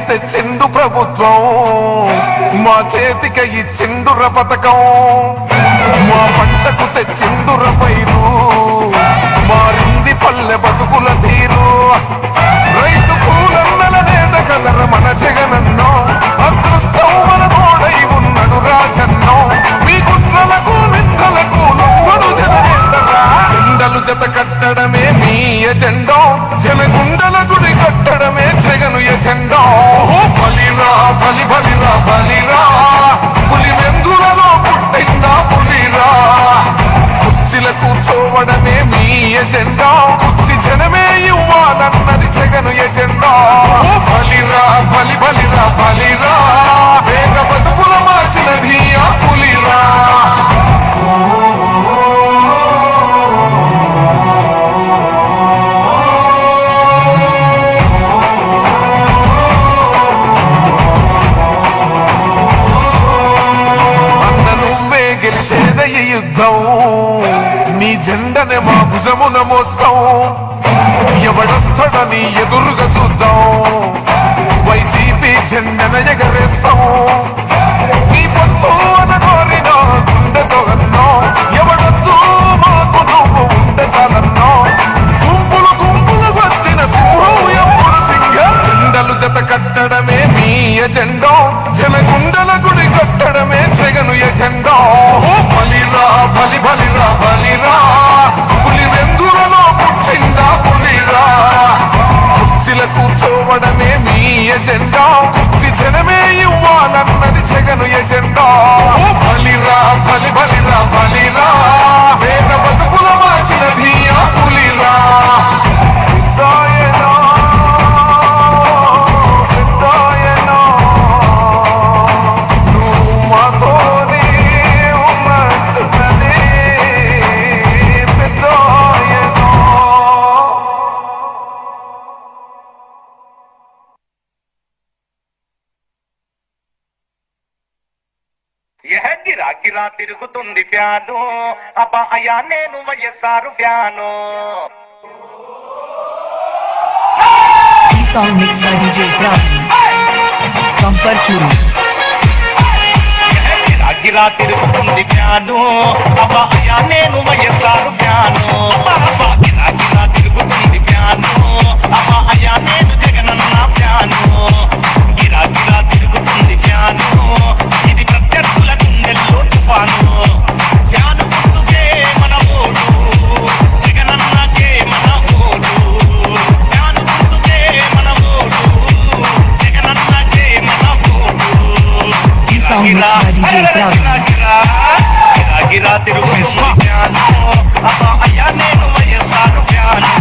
తెచ్చిండు ప్రభుత్వం, మా చేతికి ఇచ్చిండుర పథకం, మా పంటకు తెచ్చిండుర పైరు, మారింది పల్లె బతుకుల తీరు. రైతు కూలన్నల నేత కదర మన జగనన్నో, అదృష్టం మన తోడై ఉన్నడు రాజన్నో, మీ కుట్రలకు నిందలకు లొంగడు జననేతరా. జెండలు జత కట్టడమే మీ ఎజెండో, జనగుండల గుడి కట్టడమే జగను ఎజెండో. బలిరా బలి బలిరా బలిరా, పులి వెందులలో పుట్టిందా పులిరా. కుర్చీల కూర్చోవడమే మీ ఎజెండా, కుర్చీ జనమే ఇవ్వాలన్నది జగను ఎజెండా. బలిరా బలి బలిరా బలిరా, వేగ బతుకుల మార్చినది ఆ పులిరా. గెలిచేదయ్య యుద్ధం, నీ జెండనే మా భుజమున మోస్తాం, ఎవడొస్తాడని ఎదురుగా చూద్దాం, వైసీపీ జెండన ఎగరేస్తాం. నీ పొత్తు అనగోరిన గుండెతో అన్నో, ఎవడొద్దు మాకు నువ్వు ఉండే చాలన్నో. గుంపులు గుంపులు వచ్చిన సింహం ఎప్పుడు సింహం. జెండలు జత కట్టడమే మీ ఎజెండో, జనగుండల గుడి కట్టడమే జగను ఎజెండా. బలిరా బలి బలిరా బలిరా, పులి వెందులలో పుట్టిందా పులిరా. కుర్చీల కూర్చోవడమే మీ ఎజెండా, కుర్చీ జనమే ఇవ్వాలన్నది జగను ఎజెండా. బలిరా బలి బలిరా బలిరా, వేద బతుకుల మార్చినది ఆ పులిరా. గిరా తిరుగుతుంది ఫ్యాను, అబ్బా అయ్యా నేను YSR fan. Song mixed by DJ Brahman from Parchuri. గిరా తిరుగుతుంది ఫ్యాను, అబ్బా అయ్యా నేను వైఎస్ఆర్ ఫ్యాను. గిరా గిరా తిరుగుతుంది ఫ్యాను, అబ్బా అయ్యా నేను జగనన్న ఫ్యాను. గిరా గిరా తిరుగుతుంది ఫ్యాను, ఇది ప్రత్యర్థుల గుండెల్లో తుఫాను. ఫ్యాను గుర్తుకే మన ఓటు, జగనన్నకే మన ఓటు. ఫ్యాను గుర్తుకే మన ఓటు, జగనన్నకే మన vote. Song mixed by DJ Brahman. గిరా తిరుగుతుంది ఫ్యాను, అబ్బా అయ్యా నేను వైఎస్ఆర్ ఫ్యాను.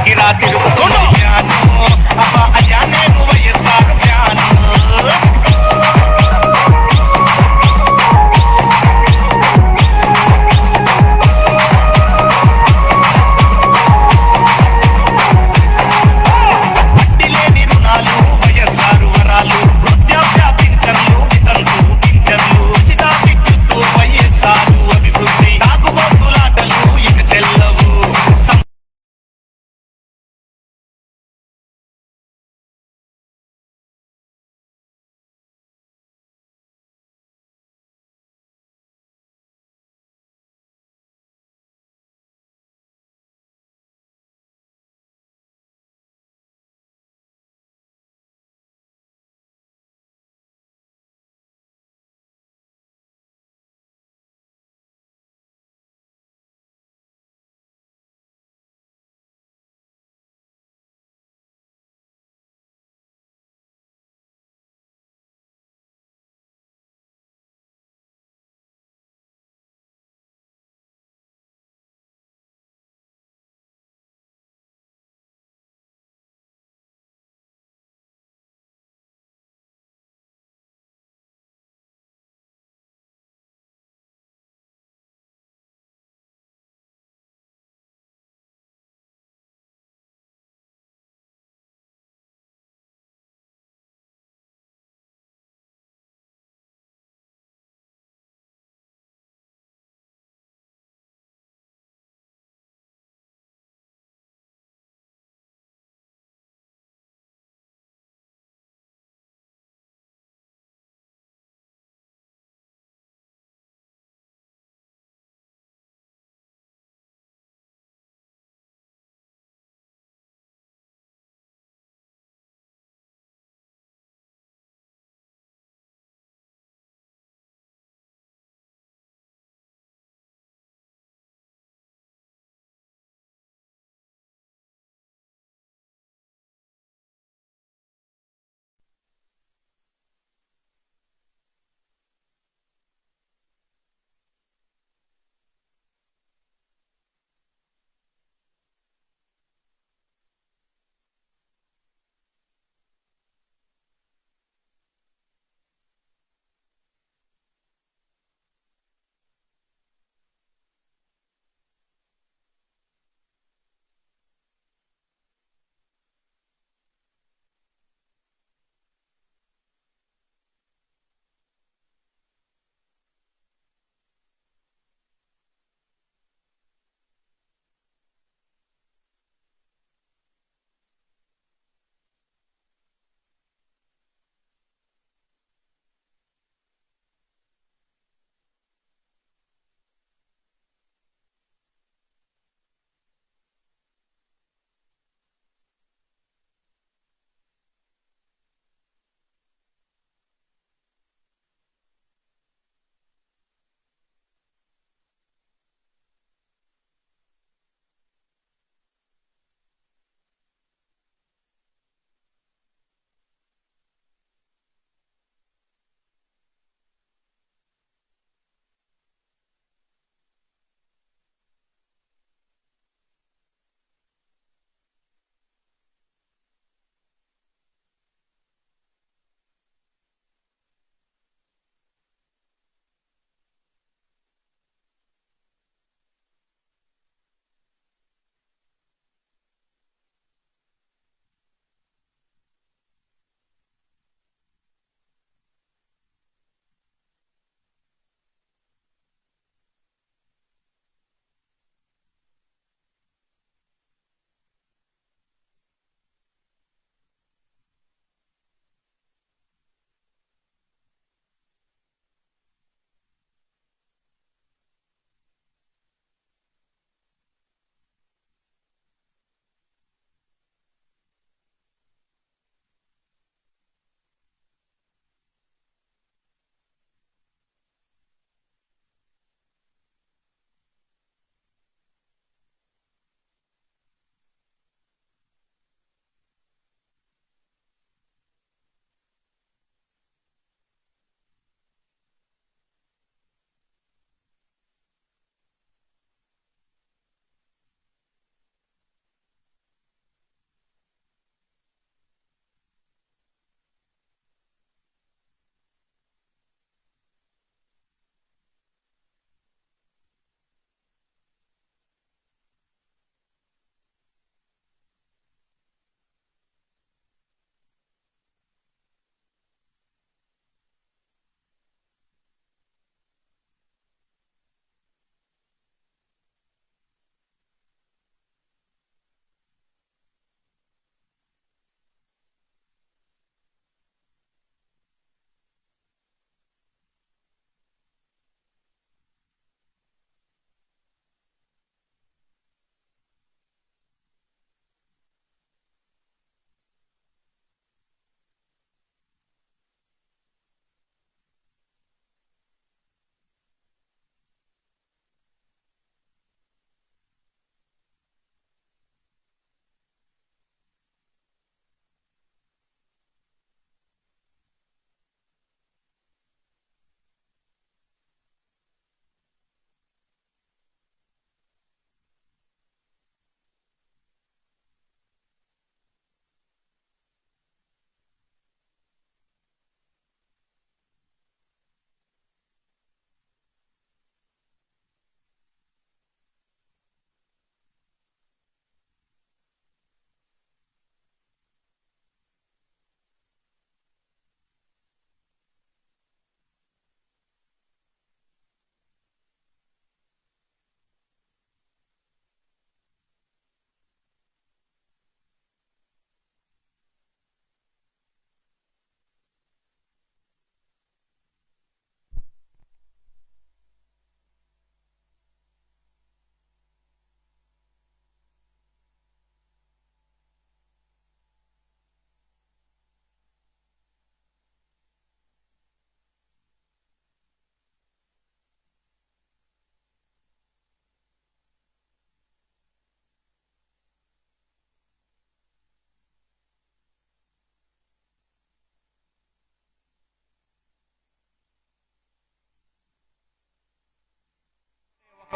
గిరా తిరుగుతుంది ఫ్యాను, అబ్బా అయ్యా నేను వైఎస్ఆర్ ఫ్యాను. వడ్డీలేని రుణాలు, వైఎస్ఆర్ వరాలు, వృద్ధాప్య పింఛన్లు, వితంతు పింఛన్లు, ఉచిత విద్యుత్తు, వైఎస్ఆర్ అభివృద్ధి. తాగుబోతులాటలు ఇక చెల్లవు.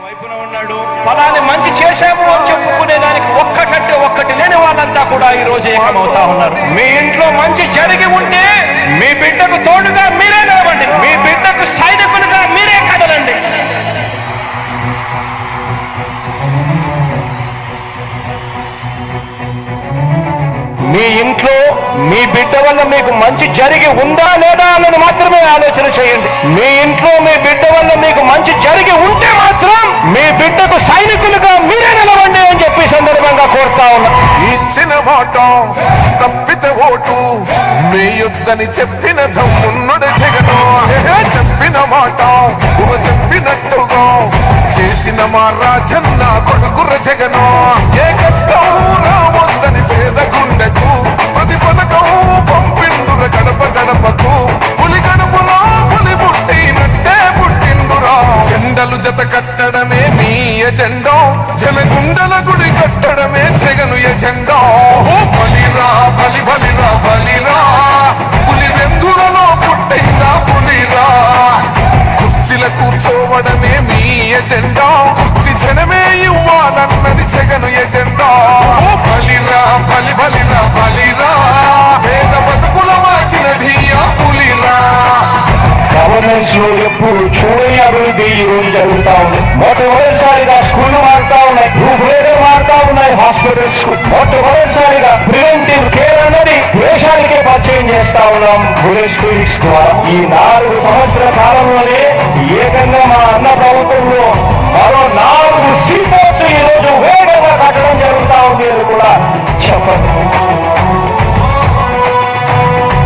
వైపున ఉన్నాడు. ఫలాన్ని మంచి చేశాము అని చెప్పుకునే దానికి ఒక్కటి లేని వాళ్ళంతా కూడా ఈ రోజు ఏకమవుతా ఉన్నారు. మీ ఇంట్లో మంచి జరిగి ఉంటే మీ బిడ్డకు తోడుగా మీరే నిలవండి, మీ బిడ్డకు సైనికులుగా మీరే కదలండి. మీ ఇంట్లో మీ బిడ్డ వల్ల మీకు మంచి జరిగి ఉందా లేదా అన్నది మాత్రమే ఆలోచన చేయండి. మీ ఇంట్లో మీ బిడ్డ వల్ల మీకు మంచి జరిగి ఉంటే మాత్రం మీ బిడ్డకు సైనికులుగా మీరే నిలవండి అని చెప్పి సందర్భంగా కోరుతా ఉన్నా. ఇచ్చిన మాట తప్పితే ఓటు మీ యుద్ధని చెప్పిన దమ్మున్నడు జగను. చెప్పిన మాట చెప్పినట్టుగా చేసిన మా రాజన్న కొడుకుర జగను. ఏ కష్టం రావద్దని పేద గుండెకు ప్రతి పథకం పంపిండుర గడప గడపకు. పులి గడపలో పులి పుట్టినట్టే పుట్టిండురా. జెండలు జత కట్టడమే మీ ఎజెండా, జనగుండల గుడి కట్టడమే జగను ఎజెండా. బలిరా బలి బలిరా బలిరా, పులి వెందులలో పుట్టిందా పులిరా. కుర్చీల కూర్చోవడమే మీ ఎజెండా, కుర్చీ జనమే ఇవ్వాలన్నది జగను ఎజెండా. బలిరా బలి బలిరా బలిరా, పేద బతుకుల మార్చినది ఆ పులిరా. గవర్నెన్స్ లో ఎప్పుడు చూడని అభివృద్ధి ఈ రోజు జరుగుతా ఉంది. మొట్టమొదటిసారిగా స్కూళ్లు మారుతా ఉన్నాయి, రూపురేఖలు మారుతా ఉన్నాయి, హాస్పిటల్స్ మొట్టమొదటిసారిగా ప్రివెంటివ్ కేర్ అన్నది దేశానికే పరిచయం చేస్తా ఉన్నాం బుల్లెట్ క్లినిక్స్ ద్వారా. ఈ 4 సంవత్సరాల కాలంలోనే ఏకంగా మా అన్న ప్రభుత్వంలో మరో 4 సీపోర్ట్లు ఈ రోజు వేగంగా కట్టడం జరుగుతా ఉంది అని కూడా చెప్పండి.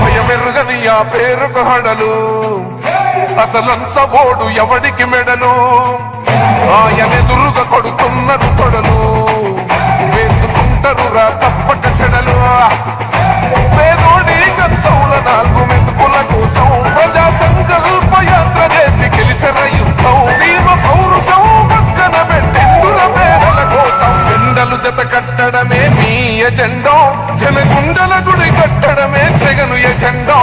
భయమెరుగని ఆ పేరుకు హడలు, అసలంచబోడు ఎవడికి మెడలు. ఆయనెదురుగా కొడుతున్నారు తొడలు, వేసుకుంటారు రా తప్పక చెడలు. పేదోడి కన్సౌల 4 మెతుకుల కోసం ప్రజా సంకల్ప యాత్ర చేసి గెలిసిన యుద్ధం. సీమ పౌరుషం పక్కన పెట్టిండుర పేదల కోసం. జెండలు జత కట్టడమే మీ ఎజెండా, జనగుండల గుడి కట్టడమే జగను ఎజెండా.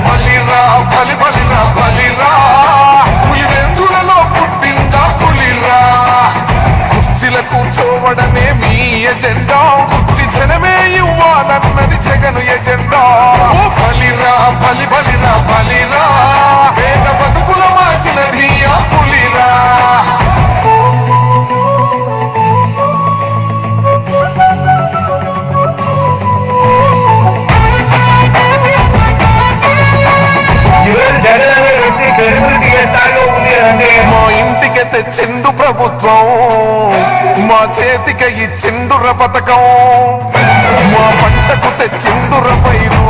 బలిరా బలి బలిరా బలిరా, పులి వెందులలో పుట్టిందా పులిరా. కుర్చీల కూర్చోవడమే మీ ఎజెండా, కుర్చీ జనమే ఇవ్వాలన్నది జగను ఎజెండా. బలిరా బలి బలిరా బలిరా, పేద బతుకుల మార్చినది ఆ పులిరా. మా ఇంటికి తెచ్చిండు ప్రభుత్వం, మా చేతికి ఇచ్చిండుర పథకం. మా పంటకు తెచ్చిండుర పైరు,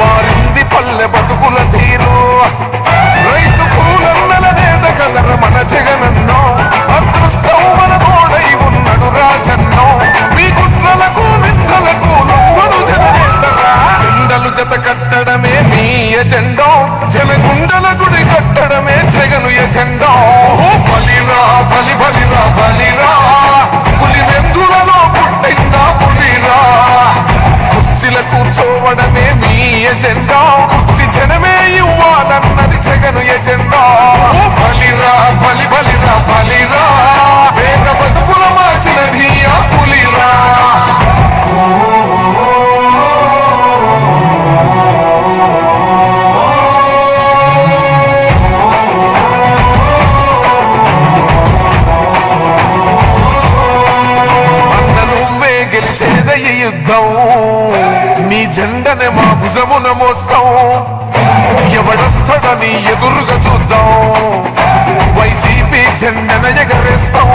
మారింది పల్లె బతుకుల తీరు. రైతు పూలన్నల నేత కదర మన జగనన్నో, అదృష్టం మన తోడై ఉన్నడు రాజన్నో. మీ కుట్రలకు నిందలకు లొంగడు జననేతరా. జెండలు జత కట్టడమే మీ ఎజెండా, జనగుండల గుడి కట్టడమే జగను ఎజెండా. బలిరా బలి బలిరా బలిరా, పులి వెందులలో పుట్టిందా పులిరా. కుర్చీల కూర్చోవడమే మీ ఎజెండా, కుర్చీ జనమే ఇవ్వాలన్నది జగను ఎజెండా. బలిరా బలి బలిరా బలిరా, పేద బతుకుల మార్చినది ఆ పులిరా. గెలిచేదయ్య యుద్ధం, నీ జెండనే మా భుజమున మోస్తాం. ఎవడొస్తాడని ఎదురుగా చూద్దాం, వైసీపీ జెండన ఎగరేస్తాం.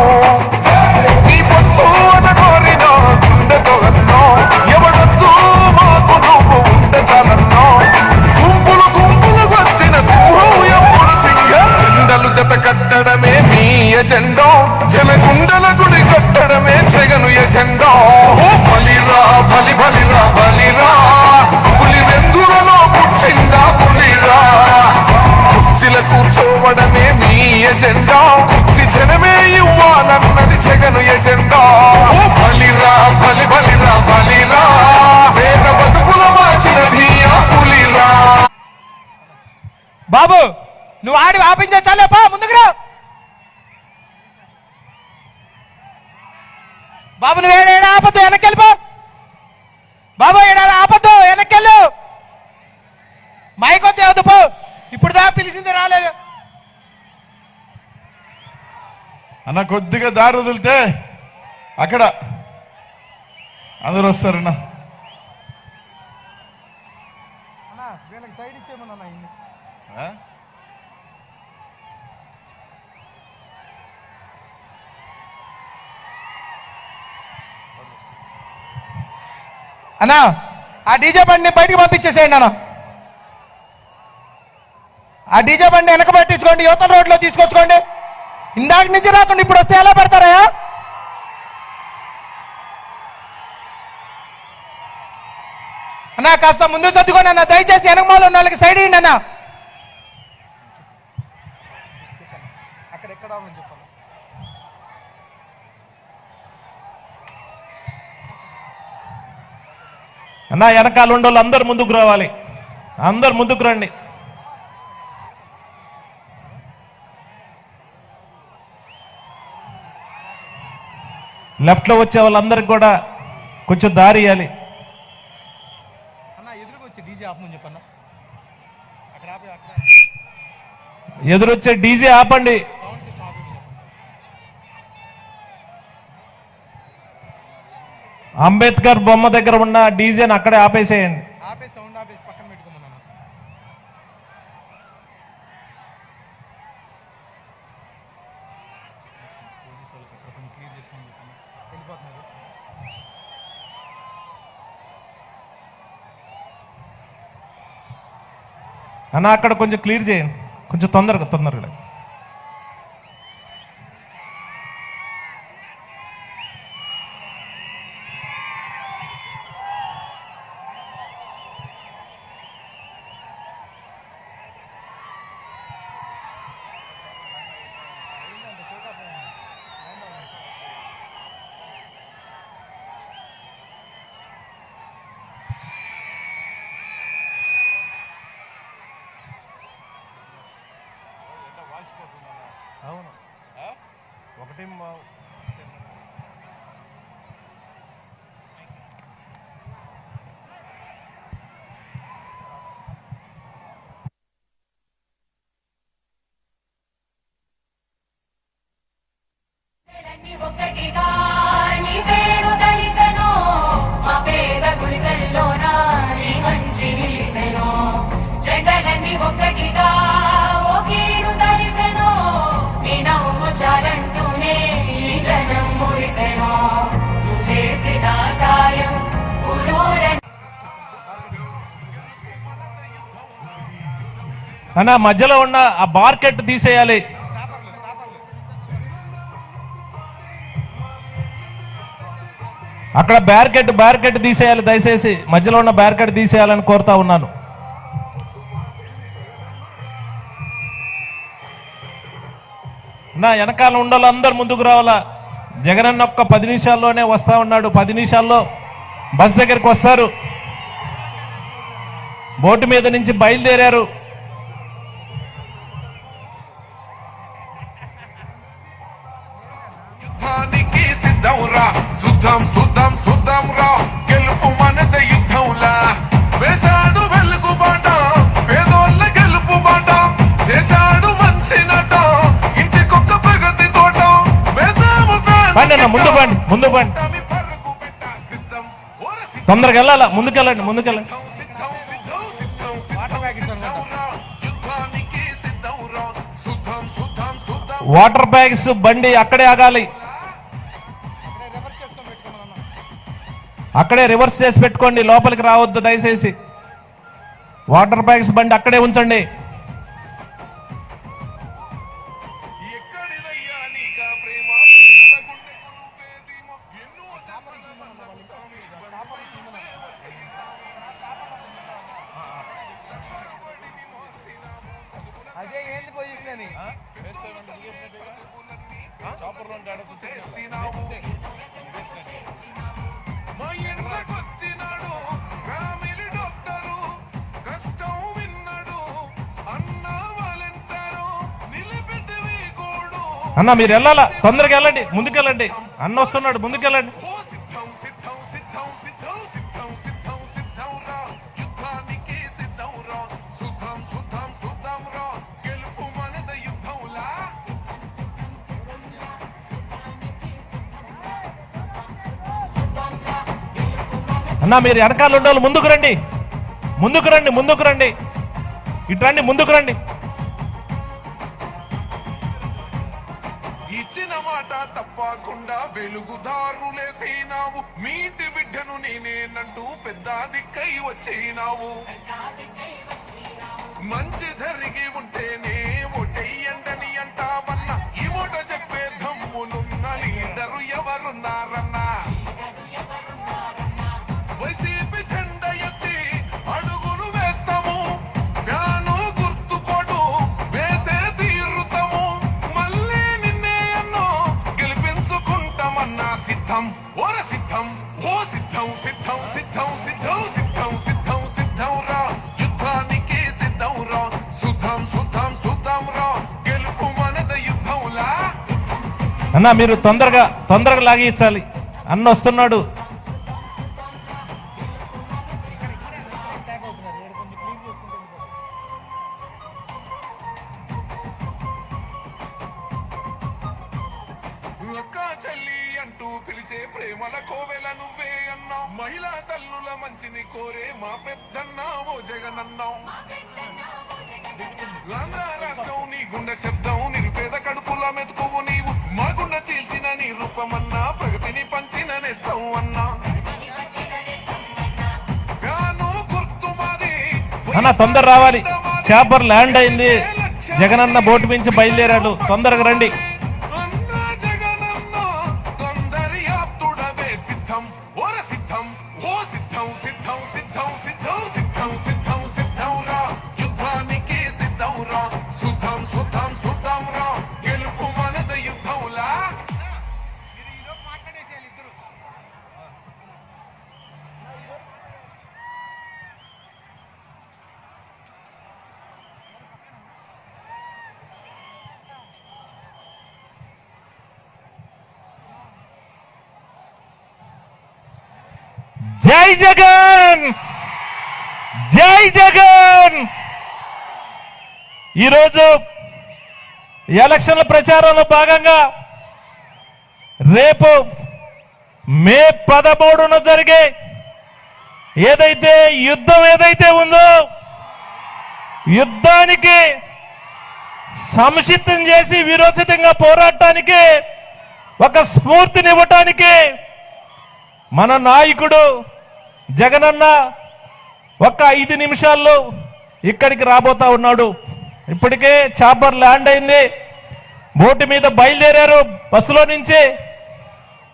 నీ పొత్తు అన కోరిన గుండెతో అన్నో, ఎవడొద్దు మాకు నువ్వు ఉండ చాలన్నో. గుంపులు గుంపులు వచ్చిన సింహం ఎప్పుడు సింహం. జెండలు జత కట్టడమే మీ ఎజెండా, జనగుండల గుడి కట్టడమే జగను ఎజెండా. బలిరా బలి బలిరా బలిరా, పులి వెందులలో పుట్టిందా పులిరా. కుర్చీల కూర్చోవడమే మీ ఎజెండా, కుర్చీ జనమే ఇవ్వాలన్నది జగను ఎజెండా. బలిరా బలి బలిరా బలిరా, పేద బతుకుల మార్చినది ఆ పులిరా. బాబు నువ్వు ఆడి ఆపించే చాలేపా ముందుకు రా. బాబు నువ్వు ఏడా ఆపద్దు, వెనక్కెళ్ళిపో బాబు, ఏడా ఆపద్దు, వెనక్కెళ్ళు. మైకొద్దు అవుతు పో, ఇప్పుడు దా పిలిచింది రాలేదు. అన్న కొద్దిగా దారి వదిలితే అక్కడ అందరూ వస్తారన్న. సైడ్ ఇచ్చేమన్నా అన్నా ఆ డీజే బండిని బయటికి పంపించేసేయండి అన్న. ఆ డీజే బండి వెనక పట్టించుకోండి, యువతల రోడ్లో తీసుకొచ్చుకోండి. ఇందాక నుంచి రాకుండా ఇప్పుడు వస్తే ఎలా పెడతారా? అన్నా కాస్త ముందు సర్దుకోండి అన్న, దయచేసి వెనకమాల ఉన్న వాళ్ళకి సైడ్ ఇవ్వండి అన్న. అన్నా వెనకాల ఉండోళ్ళు అందరు ముందుకు రావాలి, అందరు ముందుకు రండి. లెఫ్ట్ లో వచ్చే వాళ్ళందరికి కూడా కొంచెం దారి ఇవ్వాలి. ఎదురొచ్చే డీజే ఆపండి. అంబేద్కర్ బొమ్మ దగ్గర ఉన్న డీజేని అక్కడే ఆపేసేయండి. అన్న అక్కడ కొంచెం క్లియర్ చేయండి, కొంచెం తొందరగా. అవును ఒకటి ఒక్కటిగా నీ పేరు తెలిసెను, మా పేద గుడిసెల్లోన నీ మంచి నిలిసెను. చెడ్డలన్నీ ఒక్కటిగా ఓ కీడు తెలిసెను, నీ నవ్వు చాలంటూనే ఈ జనం మురిసెను. నువ్వు చేసిన సాయం ఊరూరని అన్న మధ్యలో ఉన్న ఆ బార్కెట్ తీసేయాలి. అక్కడ బ్యారికెట్ తీసేయాలి, దయచేసి మధ్యలో ఉన్న బ్యారికెట్ తీసేయాలని కోరుతా ఉన్నాను. నా వెనకాల ఉండాలి, అందరు ముందుకు రావాలా. జగనన్న ఒక్క 10 నిమిషాల్లోనే వస్తా ఉన్నాడు, 10 నిమిషాల్లో బస్ దగ్గరికి వస్తారు. బోటు మీద నుంచి బయలుదేరారు. యుద్ధానికి సిద్ధంరా, సుద్ధం రా, గెలుపు మనద యుద్ధంలా. వేశాడు వెలుగు బాట, పేదోళ్ళ గెలుపు బాట, చేశాడు మంచి నట, ఇంటికొక్క ప్రగతి తోట. ముందు పండి తొందరగా వెళ్ళాలా, ముందుకెళ్ళండి. వాటర్ బ్యాగ్స్ బండి అక్కడే ఆగాలి, అక్కడే రివర్స్ చేసి పెట్టుకోండి, లోపలికి రావద్దు దయచేసి. వాటర్ బ్యాగ్స్ బండి అక్కడే ఉంచండి. అదే ఏంటి పొజిషన్ అని మా ఇంట్లోకొచ్చినాడు ఫ్యామిలీ డాక్టరు, కష్టం విన్నాడు అన్న వాలంటారు, నిలబెద్దవి గోడు. అన్న మీరు వెళ్ళాలా, తొందరగా వెళ్ళండి, ముందుకెళ్ళండి. అన్న వస్తున్నాడు, ముందుకెళ్ళండి. ఓ సిద్ధం సిద్ధం సిద్ధం సిద్ధం సిద్ధం సిద్ధం సిద్ధం రా యుద్ధానికి సిద్ధం రా సుద్ధం సుద్ధం సుద్ధం రా గెలుపు మనద యుద్ధంలా అన్న మీరు వెనకాల ఉండాలి, ముందుకు రండి, ముందుకు రండి, ముందుకు రండి, ఇటు రండి, ముందుకు రండి. ఇచ్చిన మాట తప్పకుండా వెలుగుదారులేసినావు మీటి బిడ్డను నేనేనంటూ పెద్ద దిక్కై వచ్చినావు మంచి జరిగి ఉంటేనే ఓటెయ్యండని అంటావన్నా ఈ మూట చెప్పే దమ్ములున్న లీడరు ఎవరున్నారన్నా వైసీపీ జెండా ఎత్తి అడుగులు వేస్తాము ఫ్యాను గుర్తుకోడు వేసే తీరుతాము మళ్ళీ నిన్నే ఎన్నో గెలిపించుకుంటామన్నా సిద్ధం ఓర సిద్ధం ఓ సిద్ధం సిద్ధం సిద్ధం సిద్ధం సిద్ధం సిద్ధం సిద్ధం రా యుద్ధానికి సిద్ధం రా సుద్ధం సుద్ధం సుద్ధం రా గెలుపు మనద యుద్ధంలా అన్న మీరు తొందరగా లాగించాలి, అన్న వస్తున్నాడు. అక్క చెల్లి అంటూ పిలిచే ప్రేమల కోవెల నువ్వే అన్నావు మహిళా తల్లుల మంచిని కోరే మా పెద్దన్నా ఓ జగనన్నావు ఆంధ్ర రాష్ట్రం నీ గుండె శబ్దం నిరుపేద కడుపుల మెతుకువు నీవు మా గుండె చీల్చిన నీ రూపమన్నా ప్రగతిని పంచిన నేస్తావు అన్నా ఫ్యాను గుర్తు మాది అన్న తొందర రావాలి, చాపర్ ల్యాండ్ అయింది, జగనన్న బోటు మించి బయలుదేరాడు, తొందరగా రండి. అన్నా జగనన్న తొందరి ఆప్తుడవే సిద్ధం ఓర సిద్ధం ఓ సిద్ధం సిద్ధం సిద్ధం సిద్ధం సిద్ధం సిద్ధం సిద్ధం రా యుద్ధానికి సిద్ధం రా సుద్ధం సుద్ధం సుద్ధం రా గెలుపు మనద యుద్ధంలా జై జగన్, జై జగన్. ఈరోజు ఎలక్షన్ల ప్రచారంలో భాగంగా రేపు మే 13న జరిగే ఏదైతే యుద్ధం ఏదైతే ఉందో యుద్ధానికి సంసిద్ధం చేసి విరోచితంగా పోరాటానికి ఒక స్ఫూర్తినివ్వటానికి మన నాయకుడు జగనన్న ఒక్క 5 నిమిషాల్లో ఇక్కడికి రాబోతా ఉన్నాడు. ఇప్పటికే చాపర్ ల్యాండ్ అయింది, బోటు మీద బయలుదేరారు బస్సులో నుంచి.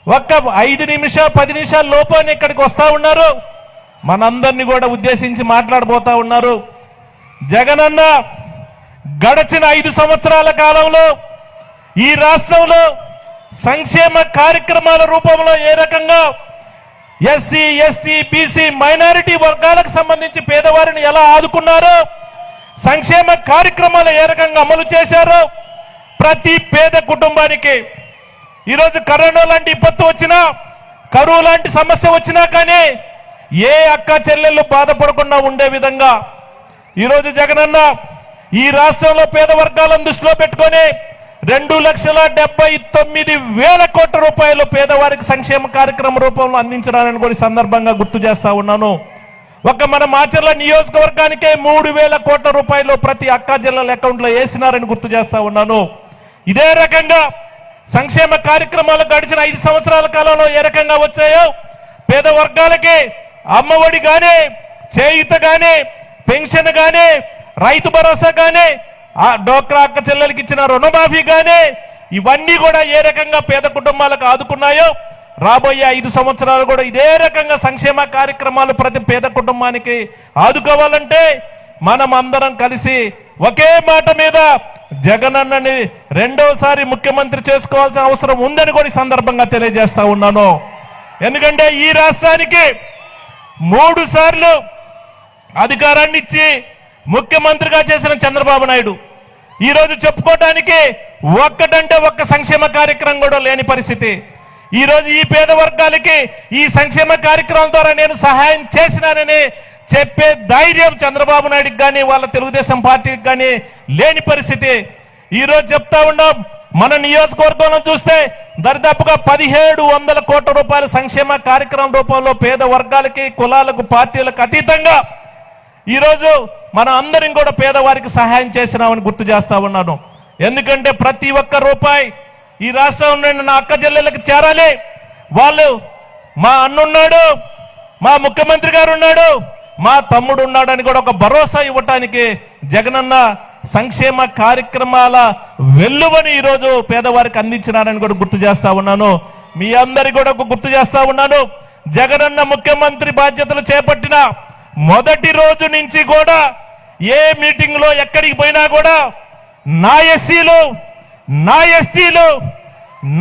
ఒక్క 5 నిమిషాలు 10 నిమిషాల లోపల ఇక్కడికి వస్తా ఉన్నారు, మనందరినీ కూడా ఉద్దేశించి మాట్లాడబోతా ఉన్నారు. జగనన్న గడచిన 5 సంవత్సరాల కాలంలో ఈ రాష్ట్రంలో సంక్షేమ కార్యక్రమాల రూపంలో ఏ రకంగా ఎస్సీ ఎస్టీ బీసీ మైనారిటీ వర్గాలకు సంబంధించి పేదవారిని ఎలా ఆదుకున్నారో, సంక్షేమ కార్యక్రమాలు ఏ రకంగా అమలు చేశారో, ప్రతి పేద కుటుంబానికి ఈరోజు కరోనా లాంటి విపత్తు వచ్చినా, కరువు లాంటి సమస్య వచ్చినా కానీ ఏ అక్క చెల్లెళ్ళు బాధపడకుండా ఉండే విధంగా ఈరోజు జగనన్న ఈ రాష్ట్రంలో పేద వర్గాలను దృష్టిలో పెట్టుకొని 2,79,000 కోట్ల రూపాయలు పేదవారికి సంక్షేమ కార్యక్రమ రూపంలో అందించడాన్ని కూడా సందర్భంగా గుర్తు చేస్తా ఉన్నాను. ఒక మన మాచర్ల నియోజకవర్గానికే 3,000 కోట్ల రూపాయలు ప్రతి అక్క జిల్లాల అకౌంట్లో వేసినారని గుర్తు చేస్తా ఉన్నాను. ఇదే రకంగా సంక్షేమ కార్యక్రమాలు గడిచిన 5 సంవత్సరాల కాలంలో ఏ రకంగా వచ్చాయో పేద వర్గాలకి అమ్మఒడి గానీ, చేయూత గానీ, పెన్షన్ గానీ, రైతు భరోసా గానీ, ఆ డోక్రా అక్క చెల్లెలకి ఇచ్చిన రుణమాఫీ గానీ, ఇవన్నీ కూడా ఏ రకంగా పేద కుటుంబాలకు ఆదుకున్నాయో రాబోయే 5 సంవత్సరాలు కూడా ఇదే రకంగా సంక్షేమ కార్యక్రమాలు ప్రతి పేద కుటుంబానికి ఆదుకోవాలంటే మనం అందరం కలిసి ఒకే మాట మీద జగనన్నని రెండోసారి ముఖ్యమంత్రి చేసుకోవాల్సిన అవసరం ఉందని కూడా ఈ సందర్భంగా తెలియజేస్తా ఉన్నాను. ఎందుకంటే ఈ రాష్ట్రానికి 3 సార్లు అధికారాన్ని ఇచ్చి ముఖ్యమంత్రిగా చేసిన చంద్రబాబు నాయుడు ఈ రోజు చెప్పుకోవడానికి ఒక్క సంక్షేమ కార్యక్రమం కూడా లేని పరిస్థితి. ఈ రోజు ఈ పేద వర్గాలకి ఈ సంక్షేమ కార్యక్రమం ద్వారా నేను సహాయం చేసినానని చెప్పే ధైర్యం చంద్రబాబు నాయుడుకి కానీ వాళ్ళ తెలుగుదేశం పార్టీకి కానీ లేని పరిస్థితి. ఈ రోజు చెప్తా ఉన్నాం, మన నియోజకవర్గంలో చూస్తే దరిదాపుగా 1700 కోట్ల రూపాయల సంక్షేమ కార్యక్రమం రూపంలో పేద వర్గాలకి, కులాలకు, పార్టీలకు అతీతంగా ఈరోజు మన అందరం కూడా పేదవారికి సహాయం చేసినామని గుర్తు చేస్తా ఉన్నాను. ఎందుకంటే ప్రతి ఒక్క రూపాయి ఈ రాష్ట్రంలో నా అక్క చెల్లెళ్ళకి చేరాలి. వాళ్ళు మా అన్నున్నాడు, మా ముఖ్యమంత్రి గారు ఉన్నాడు, మా తమ్ముడు ఉన్నాడు అని కూడా ఒక భరోసా ఇవ్వటానికి జగనన్న సంక్షేమ కార్యక్రమాల వెల్లువని ఈరోజు పేదవారికి అందించినారని కూడా గుర్తు చేస్తా ఉన్నాను. మీ అందరి కూడా గుర్తు చేస్తా ఉన్నాను. జగనన్న ముఖ్యమంత్రి బాధ్యతలు చేపట్టిన మొదటి రోజు నుంచి కూడా ఏ మీటింగ్ లో ఎక్కడికి పోయినా కూడా నా ఎస్సీలు, నా ఎస్టీలు,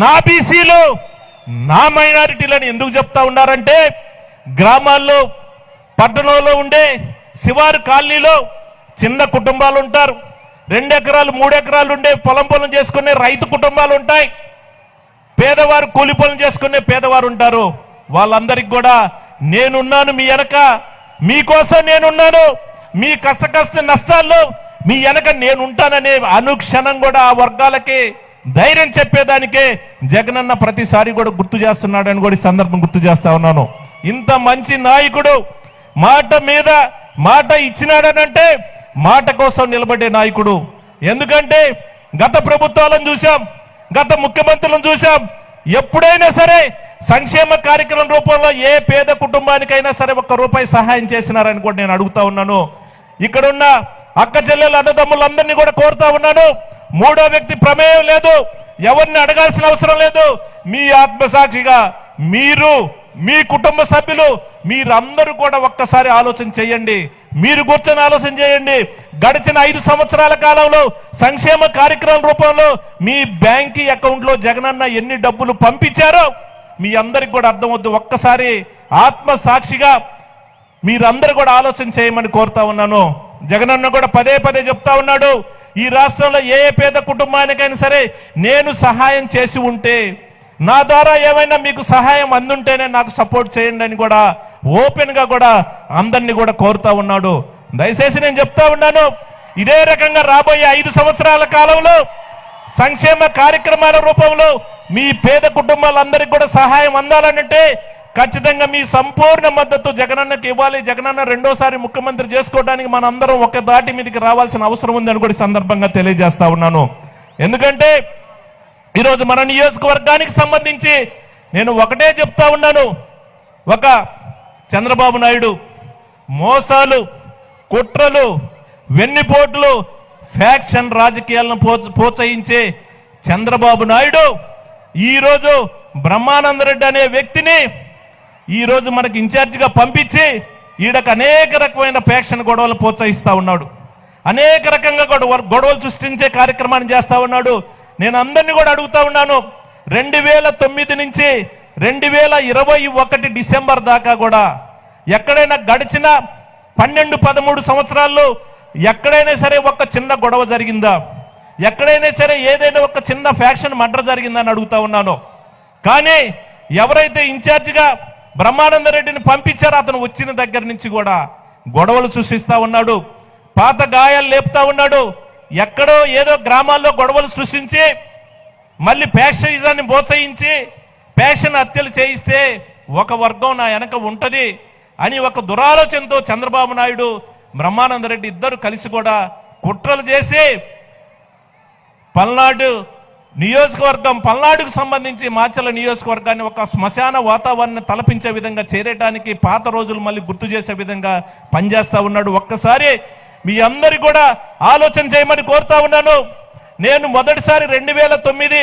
నా బీసీలు, నా మైనారిటీలను ఎందుకు చెప్తా ఉన్నారంటే, గ్రామాల్లో పట్టణంలో ఉండే శివారు కాలనీలో చిన్న కుటుంబాలు ఉంటారు. 2 ఎకరాలు 3 ఎకరాలు ఉండే పొలం చేసుకునే రైతు కుటుంబాలు ఉంటాయి. పేదవారు కూలి పనులు చేసుకునే పేదవారు ఉంటారు. వాళ్ళందరికీ కూడా నేనున్నాను, మీ వెనక మీకోసం నేనున్నాను, మీ కష్ట నష్టాల్లో మీ వెనక నేనుంటాననే అనుక్షణం కూడా ఆ వర్గాలకి ధైర్యం చెప్పేదానికే జగనన్న ప్రతిసారి కూడా గుర్తు చేస్తున్నాడని కూడా ఈ సందర్భం గుర్తు చేస్తా ఉన్నాను. ఇంత మంచి నాయకుడు మాట మీద మాట ఇచ్చినాడనంటే మాట కోసం నిలబడే నాయకుడు. ఎందుకంటే గత ప్రభుత్వాలను చూసాం, గత ముఖ్యమంత్రులను చూసాం, ఎప్పుడైనా సరే సంక్షేమ కార్యక్రమం రూపంలో ఏ పేద కుటుంబానికైనా సరే 1 రూపాయి సహాయం చేసినారని కూడా నేను అడుగుతా ఉన్నాను. ఇక్కడున్న అక్క చెల్లెలు అన్నదమ్ములందరినీ కూడా కోరుతా ఉన్నాను, 3వ వ్యక్తి ప్రమేయం లేదు, ఎవరిని అడగాల్సిన అవసరం లేదు. మీ ఆత్మసాక్షిగా మీరు, మీ కుటుంబ సభ్యులు, మీరందరూ కూడా ఒక్కసారి ఆలోచన చేయండి. మీరు కూర్చొని ఆలోచన చేయండి. గడిచిన 5 సంవత్సరాల కాలంలో సంక్షేమ కార్యక్రమం రూపంలో మీ బ్యాంక్ అకౌంట్ లో జగనన్న ఎన్ని డబ్బులు పంపించారో మీ అందరికి కూడా అర్థమవుతుంది. ఒక్కసారి ఆత్మ సాక్షిగా మీరందరూ కూడా ఆలోచన చేయమని కోరుతా ఉన్నాను. జగనన్న కూడా పదే చెప్తా ఉన్నాడు, ఈ రాష్ట్రంలో ఏ పేద కుటుంబానికైనా సరే నేను సహాయం చేసి ఉంటే, నా ద్వారా ఏమైనా మీకు సహాయం అందుంటేనే నాకు సపోర్ట్ చేయండి అని కూడా ఓపెన్ గా కూడా అందరినీ కూడా కోరుతా ఉన్నాడు. దయచేసి నేను చెప్తా ఉన్నాను, ఇదే రకంగా రాబోయే 5 సంవత్సరాల కాలంలో సంక్షేమ కార్యక్రమాల రూపంలో మీ పేద కుటుంబాలందరికీ కూడా సహాయం అందాలనంటే ఖచ్చితంగా మీ సంపూర్ణ మద్దతు జగనన్నకి ఇవ్వాలి. జగనన్న 2వసారి ముఖ్యమంత్రి చేసుకోవడానికి మనందరం ఒక దాటి మీదకి రావాల్సిన అవసరం ఉందని కూడా ఈ సందర్భంగా తెలియజేస్తా ఉన్నాను. ఎందుకంటే ఈరోజు మన నియోజకవర్గానికి సంబంధించి నేను ఒకటే చెప్తా ఉన్నాను, ఒక చంద్రబాబు నాయుడు మోసాలు, కుట్రలు, వెన్నిపోట్లు, ఫ్యాక్షన్ రాజకీయాలను ప్రోత్సహించే చంద్రబాబు నాయుడు ఈరోజు బ్రహ్మానందరెడ్డి అనే వ్యక్తిని ఈరోజు మనకి ఇన్ఛార్జిగా పంపించి ఈడకు అనేక రకమైన ఫ్యాక్షన్ గొడవలు ప్రోత్సహిస్తా ఉన్నాడు. అనేక రకంగా గొడవలు సృష్టించే కార్యక్రమాన్ని చేస్తా ఉన్నాడు. నేను అందరినీ కూడా అడుగుతా ఉన్నాను, 2009 నుంచి 2021 డిసెంబర్ దాకా కూడా ఎక్కడైనా గడిచిన 12-13 సంవత్సరాల్లో ఎక్కడైనా సరే ఒక చిన్న గొడవ జరిగిందా? ఎక్కడైనా సరే ఏదైనా ఒక చిన్న ఫ్యాక్షన్ మర్డర్ జరిగిందని అడుగుతా ఉన్నాను. కానీ ఎవరైతే ఇన్ఛార్జిగా బ్రహ్మానందరెడ్డిని పంపించారో అతను వచ్చిన దగ్గర నుంచి కూడా గొడవలు సృష్టిస్తా ఉన్నాడు, పాత గాయాలు లేపుతా ఉన్నాడు. ఎక్కడో ఏదో గ్రామాల్లో గొడవలు సృష్టించి మళ్ళీ ఫ్యాక్షనిజాన్ని ప్రోత్సహించి ఫ్యాక్షన్ హత్యలు చేయిస్తే ఒక వర్గం నా వెనక ఉంటది అని ఒక దురాలోచనతో చంద్రబాబు నాయుడు, బ్రహ్మానందరెడ్డి ఇద్దరు కలిసి కూడా కుట్రలు చేసి పల్నాడు నియోజకవర్గం, పల్నాడుకు సంబంధించి మాచర్ల నియోజకవర్గాన్ని ఒక శ్మశాన వాతావరణాన్ని తలపించే విధంగా చేరేయడానికి పాత రోజులు మళ్ళీ గుర్తు చేసే విధంగా పనిచేస్తా ఉన్నాడు. ఒక్కసారి మీ అందరి కూడా ఆలోచన చేయమని కోరుతా ఉన్నాను. నేను మొదటిసారి 2009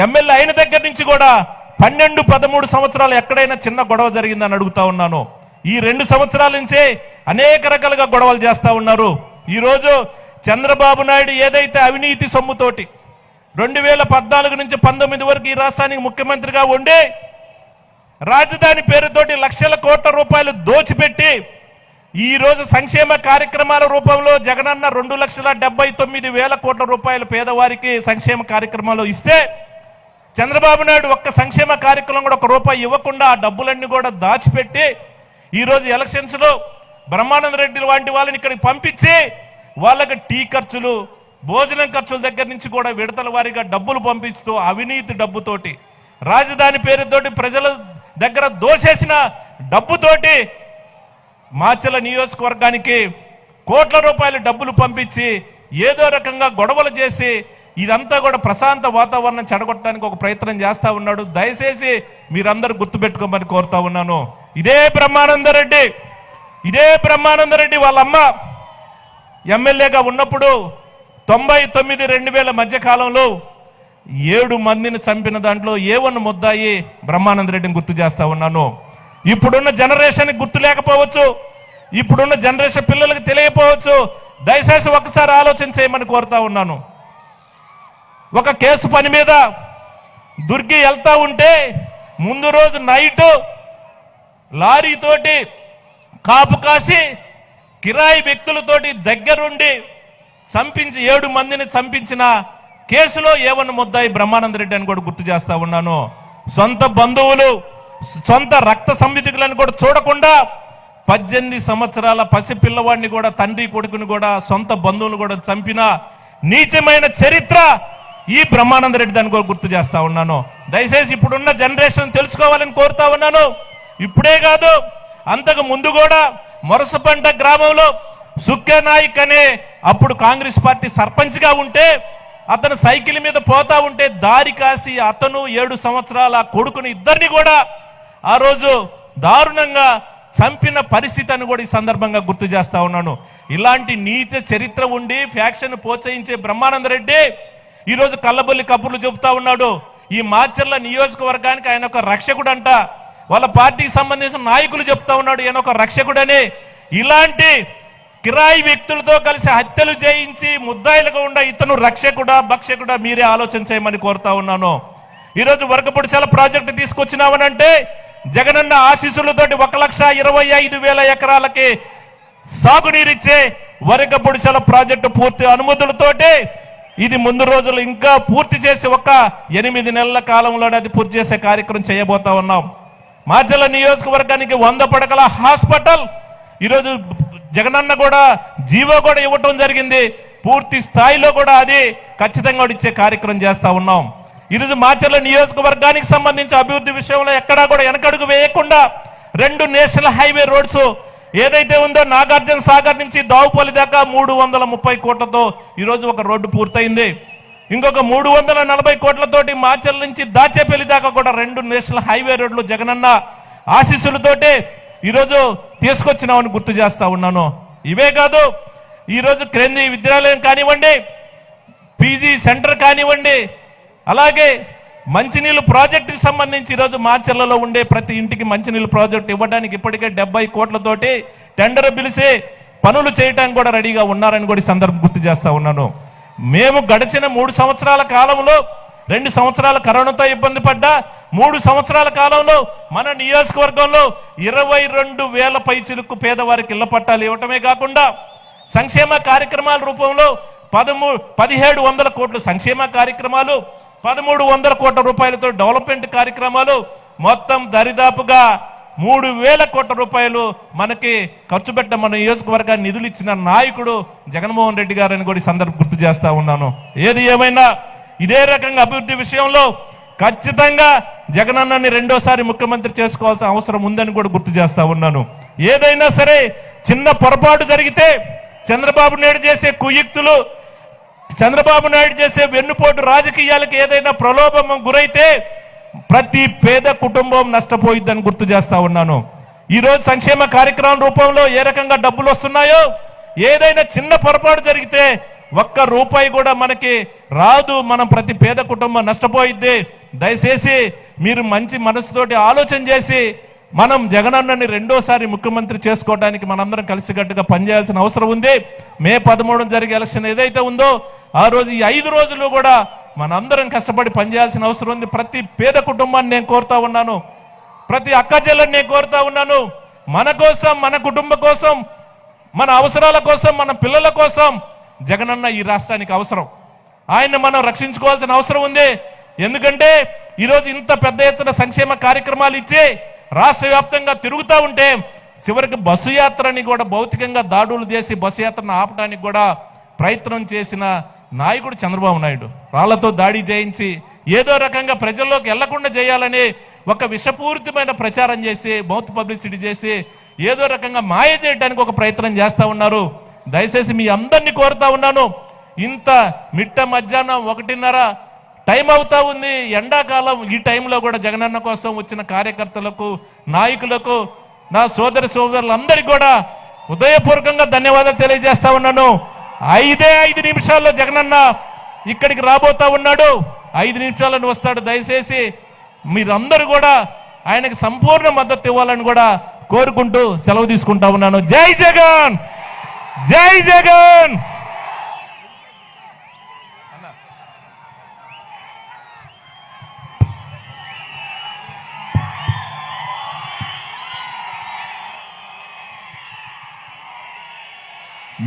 ఎమ్మెల్యే అయిన దగ్గర నుంచి కూడా 12-13 సంవత్సరాలు ఎక్కడైనా చిన్న గొడవ జరిగిందని అడుగుతా ఉన్నాను. ఈ 2 సంవత్సరాల నుంచే అనేక రకాలుగా గొడవలు చేస్తా ఉన్నారు. ఈరోజు చంద్రబాబు నాయుడు ఏదైతే అవినీతి సొమ్ముతోటి 2014 నుంచి 19 వరకు ఈ రాష్ట్రానికి ముఖ్యమంత్రిగా ఉండి రాజధాని పేరుతోటి లక్షల కోట్ల రూపాయలు దోచిపెట్టి ఈ రోజు సంక్షేమ కార్యక్రమాల రూపంలో జగనన్న 2,79,000 కోట్ల రూపాయలు పేదవారికి సంక్షేమ కార్యక్రమాలు ఇస్తే చంద్రబాబు నాయుడు ఒక్క సంక్షేమ కార్యక్రమం కూడా ఒక్క రూపాయి ఇవ్వకుండా ఆ డబ్బులన్నీ కూడా దాచిపెట్టి ఈరోజు ఎలక్షన్స్ లో బ్రహ్మానంద రెడ్డి లాంటి వాళ్ళని ఇక్కడికి పంపించి వాళ్ళకి టీ ఖర్చులు, భోజనం ఖర్చుల దగ్గర నుంచి కూడా విడతల వారీగా డబ్బులు పంపిస్తూ అవినీతి డబ్బుతోటి, రాజధాని పేరుతోటి ప్రజల దగ్గర దోసేసిన డబ్బుతోటి మాచర్ల నియోజకవర్గానికి కోట్ల రూపాయల డబ్బులు పంపించి ఏదో రకంగా గొడవలు చేసి ఇదంతా కూడా ప్రశాంత వాతావరణం చెడగొట్టడానికి ఒక ప్రయత్నం చేస్తా ఉన్నాడు. దయచేసి మీరందరూ గుర్తుపెట్టుకోమని కోరుతా ఉన్నాను. ఇదే బ్రహ్మానందరెడ్డి వాళ్ళ అమ్మ ఎమ్మెల్యేగా ఉన్నప్పుడు 99-2000 మధ్య కాలంలో 7 మందిని చంపిన దాంట్లో A1 ముద్దాయి బ్రహ్మానందరెడ్డిని గుర్తు చేస్తా ఉన్నాను. ఇప్పుడున్న జనరేషన్ గుర్తు లేకపోవచ్చు, ఇప్పుడున్న జనరేషన్ పిల్లలకు తెలియకపోవచ్చు. దయచేసి ఒకసారి ఆలోచన చేయమని కోరుతా ఉన్నాను. ఒక కేసు పని మీద దుర్గి వెళ్తా ఉంటే ముందు రోజు నైట్ లారీతోటి కాపు కాసి కిరాయి వ్యక్తులతోటి దగ్గరుండి చంపించి 7 మందిని చంపించిన కేసులో A1 ముద్దాయి బ్రహ్మానందరెడ్డి అని కూడా గుర్తు చేస్తా ఉన్నాను. సొంత బంధువులు, సొంత రక్త సంబంధికులను కూడా చూడకుండా 18 సంవత్సరాల పసి పిల్లవాడిని కూడా, తండ్రి కొడుకుని కూడా, సొంత బంధువులు కూడా చంపిన నీచమైన చరిత్ర ఈ బ్రహ్మానందరెడ్డి దాన్ని కూడా గుర్తు చేస్తా ఉన్నాను. దయచేసి ఇప్పుడున్న జనరేషన్ తెలుసుకోవాలని కోరుతా ఉన్నాను. ఇప్పుడే కాదు, అంతకు ముందు కూడా మొరసపంట గ్రామంలో సుఖ్య నాయక్ అనే అప్పుడు కాంగ్రెస్ పార్టీ సర్పంచ్ గా ఉంటే అతను సైకిల్ మీద పోతా ఉంటే దారి కాసి అతను 7 సంవత్సరాల కొడుకుని ఇద్దరిని కూడా ఆ రోజు దారుణంగా చంపిన పరిస్థితి అని కూడా ఈ సందర్భంగా గుర్తు చేస్తా ఉన్నాను. ఇలాంటి నీచ చరిత్ర ఉండి ఫ్యాక్షన్ ప్రోత్సహించే బ్రహ్మానందరెడ్డి ఈరోజు కళ్ళబొల్లి కబుర్లు చెబుతా ఉన్నాడు. ఈ మాచర్ల నియోజకవర్గానికి ఆయన ఒక రక్షకుడు అంట. వాళ్ళ పార్టీకి సంబంధించిన నాయకులు చెప్తా ఉన్నాడు ఈయన ఒక రక్షకుడని. ఇలాంటి కిరాయి వ్యక్తులతో కలిసి హత్యలు చేయించి ముద్దాయిలుగా ఉండ ఇతను రక్షకుడా భక్షకుడా మీరే ఆలోచన చేయమని కోరుతా ఉన్నాను. ఈరోజు వరకపొడిచాల ప్రాజెక్టు తీసుకొచ్చినామనంటే జగనన్న ఆశీస్సులతోటి 1,25,000 ఎకరాలకి సాగునీరిచ్చే వరకపొడిచాల ప్రాజెక్టు పూర్తి అనుమతులతోటి ఇది ముందు రోజులు ఇంకా పూర్తి చేసి ఒక 8 నెలల కాలంలోనే అది పూర్తి చేసే కార్యక్రమం చేయబోతా ఉన్నాం. మాచర్ల నియోజకవర్గానికి 100 పడకల హాస్పిటల్ ఈరోజు జగనన్న కూడా జీవో కూడా ఇవ్వటం జరిగింది. పూర్తి స్థాయిలో కూడా అది ఖచ్చితంగా ఇచ్చే కార్యక్రమం చేస్తా ఉన్నాం. ఈరోజు మాచర్ల నియోజకవర్గానికి సంబంధించి అభివృద్ధి విషయంలో ఎక్కడా కూడా వెనకడుగు వేయకుండా 2 నేషనల్ హైవే రోడ్స్ ఏదైతే ఉందో నాగార్జున సాగర్ నుంచి దావుపల్లి దాకా 330 కోట్లతో ఈరోజు ఒక రోడ్డు పూర్తయింది. ఇంకొక 340 కోట్లతోటి మాచర్ల నుంచి దాచేపల్లి దాకా కూడా 2 నేషనల్ హైవే రోడ్లు జగనన్న ఆశీస్సులతోటి ఈరోజు తీసుకొచ్చినామని గుర్తు చేస్తా ఉన్నాను. ఇవే కాదు, ఈరోజు కేంద్రీయ విద్యాలయం కానివ్వండి, పీజీ సెంటర్ కానివ్వండి, అలాగే మంచినీళ్ళు ప్రాజెక్టుకి సంబంధించి ఈరోజు మాచర్లలో ఉండే ప్రతి ఇంటికి మంచినీళ్ళు ప్రాజెక్టు ఇవ్వడానికి ఇప్పటికే 70 కోట్లతోటి టెండర్ పిలిచి పనులు చేయడానికి కూడా రెడీగా ఉన్నారని కూడా ఈ సందర్భం గుర్తు చేస్తా ఉన్నాను. మేము గడిచిన 3 సంవత్సరాల కాలంలో 2 సంవత్సరాల కరోనాతో ఇబ్బంది పడ్డా 3 సంవత్సరాల కాలంలో మన నియోజకవర్గంలో 22,000 పైచిలుకు పేదవారికి ఇళ్ల పట్టాలు ఇవ్వటమే కాకుండా సంక్షేమ కార్యక్రమాల రూపంలో 1,700 కోట్లు సంక్షేమ కార్యక్రమాలు, 1,300 కోట్ల రూపాయలతో డెవలప్మెంట్ కార్యక్రమాలు, మొత్తం దరిదాపుగా 3,000 కోట్ల రూపాయలు మనకి ఖర్చు పెట్ట మన నియోజకవర్గాన్ని నిధులు ఇచ్చిన నాయకుడు జగన్మోహన్ రెడ్డి గారు అని కూడా ఈ సందర్భం గుర్తు చేస్తా ఉన్నాను. ఏది ఏమైనా ఇదే రకంగా అభివృద్ధి విషయంలో ఖచ్చితంగా జగనన్నని రెండోసారి ముఖ్యమంత్రి చేసుకోవాల్సిన అవసరం ఉందని కూడా గుర్తు చేస్తా ఉన్నాను. ఏదైనా సరే చిన్న పొరపాటు జరిగితే చంద్రబాబు నాయుడు చేసే కుయుక్తులు, చంద్రబాబు నాయుడు చేసే వెన్నుపోటు రాజకీయాలకు ఏదైనా ప్రలోభం గురైతే ప్రతి పేద కుటుంబం నష్టపోయిద్దని గుర్తు చేస్తా ఉన్నాను. ఈ రోజు సంక్షేమ కార్యక్రమం రూపంలో ఏ రకంగా డబ్బులు వస్తున్నాయో ఏదైనా చిన్న పొరపాటు జరిగితే 1 రూపాయి కూడా మనకి రాదు. మనం ప్రతి పేద కుటుంబం నష్టపోయిద్ది. దయచేసి మీరు మంచి మనసుతోటి ఆలోచన చేసి మనం జగనన్నని రెండోసారి ముఖ్యమంత్రి చేసుకోవడానికి మనందరం కలిసికట్టుగా పనిచేయాల్సిన అవసరం ఉంది. మే 13 జరిగే ఎలక్షన్ ఏదైతే ఉందో ఆ రోజు ఈ 5 రోజులు కూడా మనందరం కష్టపడి పనిచేయాల్సిన అవసరం ఉంది. ప్రతి పేద కుటుంబాన్ని నేను కోరుతా ఉన్నాను, ప్రతి అక్క చెల్లెని నేను కోరుతా ఉన్నాను. మన కోసం, మన కుటుంబం కోసం, మన అవసరాల కోసం, మన పిల్లల కోసం జగనన్న ఈ రాష్ట్రానికి అవసరం. ఆయన్ని మనం రక్షించుకోవాల్సిన అవసరం ఉంది. ఎందుకంటే ఈరోజు ఇంత పెద్ద ఎత్తున సంక్షేమ కార్యక్రమాలు ఇచ్చి రాష్ట్ర వ్యాప్తంగా తిరుగుతూ ఉంటే చివరికి బస్సు యాత్రని కూడా భౌతికంగా దాడులు చేసి బస్సు యాత్రను ఆపడానికి కూడా ప్రయత్నం చేసిన నాయకుడు చంద్రబాబు నాయుడు. రాళ్లతో దాడి చేయించి ఏదో రకంగా ప్రజల్లోకి వెళ్లకుండా చేయాలని ఒక విషపూరితమైన ప్రచారం చేసి మౌత్ పబ్లిసిటీ చేసి ఏదో రకంగా మాయ చేయడానికి ఒక ప్రయత్నం చేస్తా ఉన్నారు. దయచేసి మీ అందరినీ కోరుతా ఉన్నాను, ఇంత మిట్ట మధ్యాహ్నం 1:30 టైం అవుతా ఉంది, ఎండాకాలం ఈ టైంలో కూడా జగనన్న కోసం వచ్చిన కార్యకర్తలకు నాయకులకు నా సోదరులందరికీ కూడా హృదయపూర్వకంగా ధన్యవాదాలు తెలియజేస్తా ఉన్నాను. 5 నిమిషాల్లో జగనన్న ఇక్కడికి రాబోతా ఉన్నాడు. 5 నిమిషాలను వస్తాడు. దయచేసి మీరందరూ కూడా ఆయనకి సంపూర్ణ మద్దతు ఇవ్వాలని కూడా కోరుకుంటూ సెలవు తీసుకుంటా ఉన్నాను. జై జగన్, జై జగన్.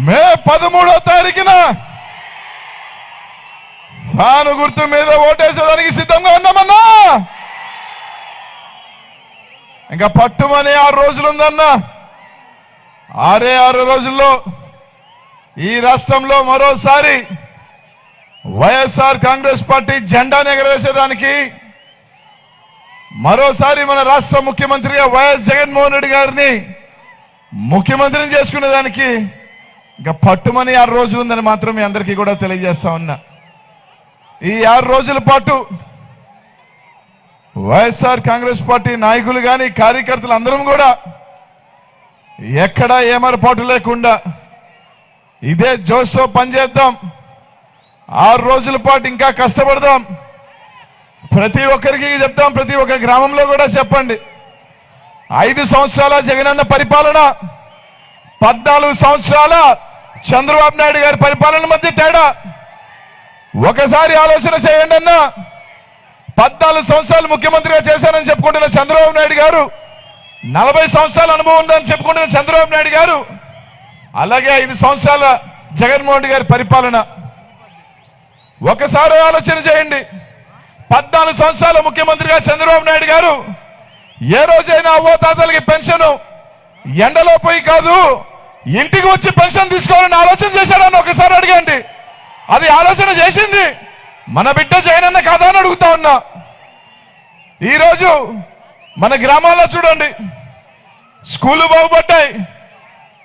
మే 13వ తారీఖున ఫ్యాను గుర్తు మీద ఓటేసేదానికి సిద్ధంగా ఉన్నామన్నా. ఇంకా పట్టుమని 6 రోజులుందన్నా. 6 రోజుల్లో ఈ రాష్ట్రంలో మరోసారి వైఎస్ఆర్ కాంగ్రెస్ పార్టీ జెండాను ఎగరవేసేదానికి, మరోసారి మన రాష్ట్ర ముఖ్యమంత్రిగా వైఎస్ జగన్మోహన్ రెడ్డి గారిని ముఖ్యమంత్రిని చేసుకునేదానికి ఇంకా పట్టుమని 6 రోజులు ఉందని మాత్రం మీ అందరికీ కూడా తెలియజేస్తా ఉన్నా. ఈ 6 రోజుల పాటు వైఎస్ఆర్ కాంగ్రెస్ పార్టీ నాయకులు కానీ కార్యకర్తలు అందరం కూడా ఎక్కడా ఏమరపాటు లేకుండా ఇదే జోష్తో పనిచేద్దాం. 6 రోజుల పాటు ఇంకా కష్టపడదాం. ప్రతి ఒక్కరికి చెప్తాం, ప్రతి ఒక్క గ్రామంలో కూడా చెప్పండి. 5 సంవత్సరాల జగనన్న పరిపాలన, 14 సంవత్సరాల చంద్రబాబు నాయుడు గారి పరిపాలన మధ్య తేడా ఒకసారి ఆలోచన చేయండి అన్న. 14 సంవత్సరాలు ముఖ్యమంత్రిగా చేశానని చెప్పుకుంటున్న చంద్రబాబు నాయుడు గారు, 40 సంవత్సరాల అనుభవం ఉందని చెప్పుకుంటున్న చంద్రబాబు నాయుడు గారు, అలాగే 5 సంవత్సరాల జగన్మోహన్ రెడ్డి గారి పరిపాలన ఒకసారి ఆలోచన చేయండి. 14 సంవత్సరాల ముఖ్యమంత్రిగా చంద్రబాబు నాయుడు గారు ఏ రోజైనా అవ్వతాతలకి పెన్షన్ ఎండలో పోయి కాదు, ఇంటికి వచ్చి పెన్షన్ తీసుకోవాలని ఆలోచన చేశాడని ఒకసారి అడగండి. అది ఆలోచన చేసింది మన బిడ్డ జగనన్న కాదా అని అడుగుతా ఉన్నా. ఈరోజు మన గ్రామాల్లో చూడండి, స్కూళ్ళు బాగుపడ్డాయి.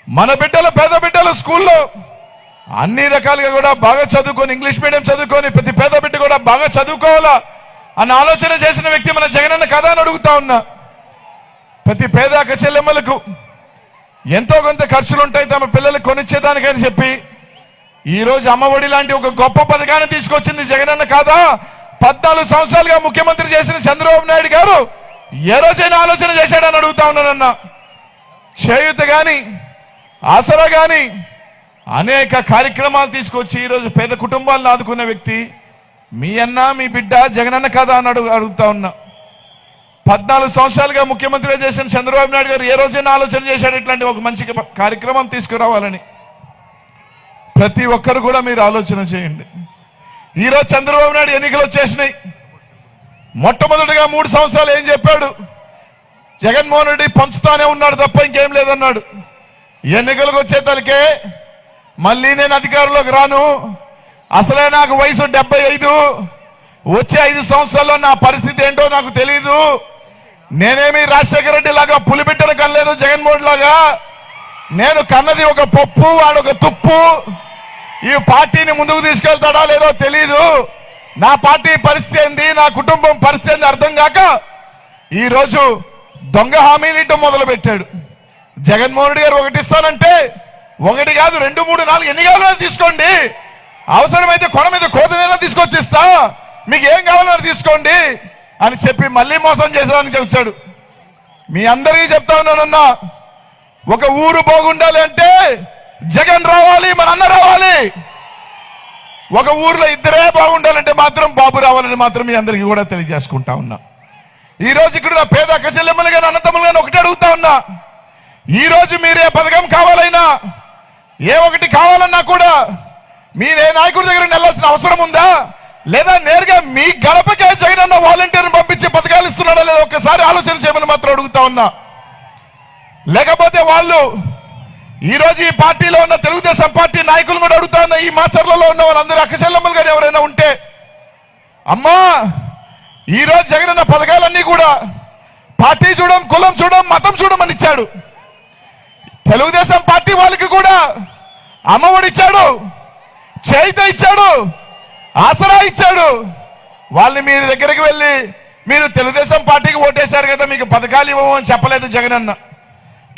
మన బిడ్డలు, పేద బిడ్డలు స్కూల్లో అన్ని రకాలుగా కూడా బాగా చదువుకొని, ఇంగ్లీష్ మీడియం చదువుకొని ప్రతి పేద బిడ్డ కూడా బాగా చదువుకోవాలా అన్న ఆలోచన చేసిన వ్యక్తి మన జగనన్న కాదా అని అడుగుతా ఉన్నా. ప్రతి పేద చెల్లెమ్మలకు ఎంతో కొంత ఖర్చులు ఉంటాయి తమ పిల్లలకు కొనిచ్చేదానికని చెప్పి ఈరోజు అమ్మఒడి లాంటి ఒక గొప్ప పథకాన్ని తీసుకొచ్చింది జగనన్న కాదా? 14 సంవత్సరాలుగా ముఖ్యమంత్రి చేసిన చంద్రబాబు నాయుడు గారు ఏ రోజైనా ఆలోచన చేశాడని అడుగుతా ఉన్నానన్న. చేయూత గాని, ఆసరా గాని అనేక కార్యక్రమాలు తీసుకొచ్చి ఈరోజు పేద కుటుంబాలను ఆదుకున్న వ్యక్తి మీ అన్న, మీ బిడ్డ జగనన్న కాదా అని అడుగుతా ఉన్నా. 14 సంవత్సరాలుగా ముఖ్యమంత్రిగా చేసిన చంద్రబాబు నాయుడు గారు ఏ రోజైనా ఆలోచన చేశాడు ఇట్లాంటి ఒక మంచి కార్యక్రమం తీసుకురావాలని? ప్రతి ఒక్కరు కూడా మీరు ఆలోచన చేయండి. ఈరోజు చంద్రబాబు నాయుడు ఎన్నికలు వచ్చేసినాయి. మొట్టమొదటిగా 3 సంవత్సరాలు ఏం చెప్పాడు? జగన్మోహన్ రెడ్డి పంచుతానే ఉన్నాడు తప్ప ఇంకేం లేదన్నాడు. ఎన్నికలకు వచ్చేతలకే మళ్ళీ నేను అధికారంలోకి రాను, అసలే నాకు వయసు 75, వచ్చే 5 సంవత్సరాల్లో నా పరిస్థితి ఏంటో నాకు తెలీదు, నేనేమి రాజశేఖర రెడ్డి లాగా పులిబిడ్డను కనలేదు, జగన్మోహన్ లాగా నేను కన్నది ఒక పప్పు, వాడొక తుప్పు, ఈ పార్టీని ముందుకు తీసుకెళ్తాడా లేదో తెలీదు, నా పార్టీ పరిస్థితి ఏంది, నా కుటుంబం పరిస్థితి ఏంది అర్థం కాక ఈరోజు దొంగ హామీలు ఇవ్వడం మొదలు పెట్టాడు. జగన్మోహన్ రెడ్డి గారు ఒకటి ఇస్తానంటే 1 కాదు 2, 3, 4 ఎన్ని కావాలన్నా తీసుకోండి, అవసరమైతే కొన మీద కోతనైనా తీసుకొచ్చి ఇస్తా, మీకు ఏం కావాలన్నా తీసుకోండి అని చెప్పి మళ్ళీ మోసం చేసేదానికి వచ్చాడు. మీ అందరికీ చెప్తా ఉన్నానన్నా, ఒక ఊరు బాగుండాలి అంటే జగన్ రావాలి, మన అన్న రావాలి. ఒక ఊర్లో ఇద్దరే బాగుండాలంటే మాత్రం బాబు రావాలని మాత్రం మీ అందరికీ కూడా తెలియజేసుకుంటా ఉన్నా. ఈ రోజు ఇక్కడ నా పేద అక్కచెల్లెమ్మలు కానీ అన్నతమ్ములు కానీ ఒకటే అడుగుతా ఉన్నా, ఈ రోజు మీరే పథకం కావాలైనా ఏ ఒకటి కావాలన్నా కూడా మీరే నాయకుడి దగ్గర వెళ్ళాల్సిన అవసరం ఉందా? లేదా నేరుగా మీ గడపకే జగనన్న వాలంటీర్ని పంపించి పథకాలు ఇస్తున్నాడా లేదా ఒక్కసారి ఆలోచన చేయమని మాత్రం అడుగుతా ఉన్నా. లేకపోతే వాళ్ళు ఈరోజు ఈ పార్టీలో ఉన్న తెలుగుదేశం పార్టీ నాయకులు కూడా అడుగుతా ఉన్నా, ఈ మాచర్లలో ఉన్న వాళ్ళందరూ అక్కచెల్లమ్మలు గారు ఎవరైనా ఉంటే, అమ్మా ఈరోజు జగనన్న పథకాలన్నీ కూడా పార్టీ చూడం, కులం చూడం, మతం చూడమని ఇచ్చాడు. తెలుగుదేశం పార్టీ వాళ్ళకి కూడా అమ్మఒడి ఇచ్చాడు, చేయిత ఇచ్చాడు, ఆసరా ఇచ్చాడు. వాళ్ళని మీరు దగ్గరికి వెళ్ళి మీరు తెలుగుదేశం పార్టీకి ఓటేశారు కదా మీకు పథకాలు ఇవ్వము అని చెప్పలేదు జగనన్న.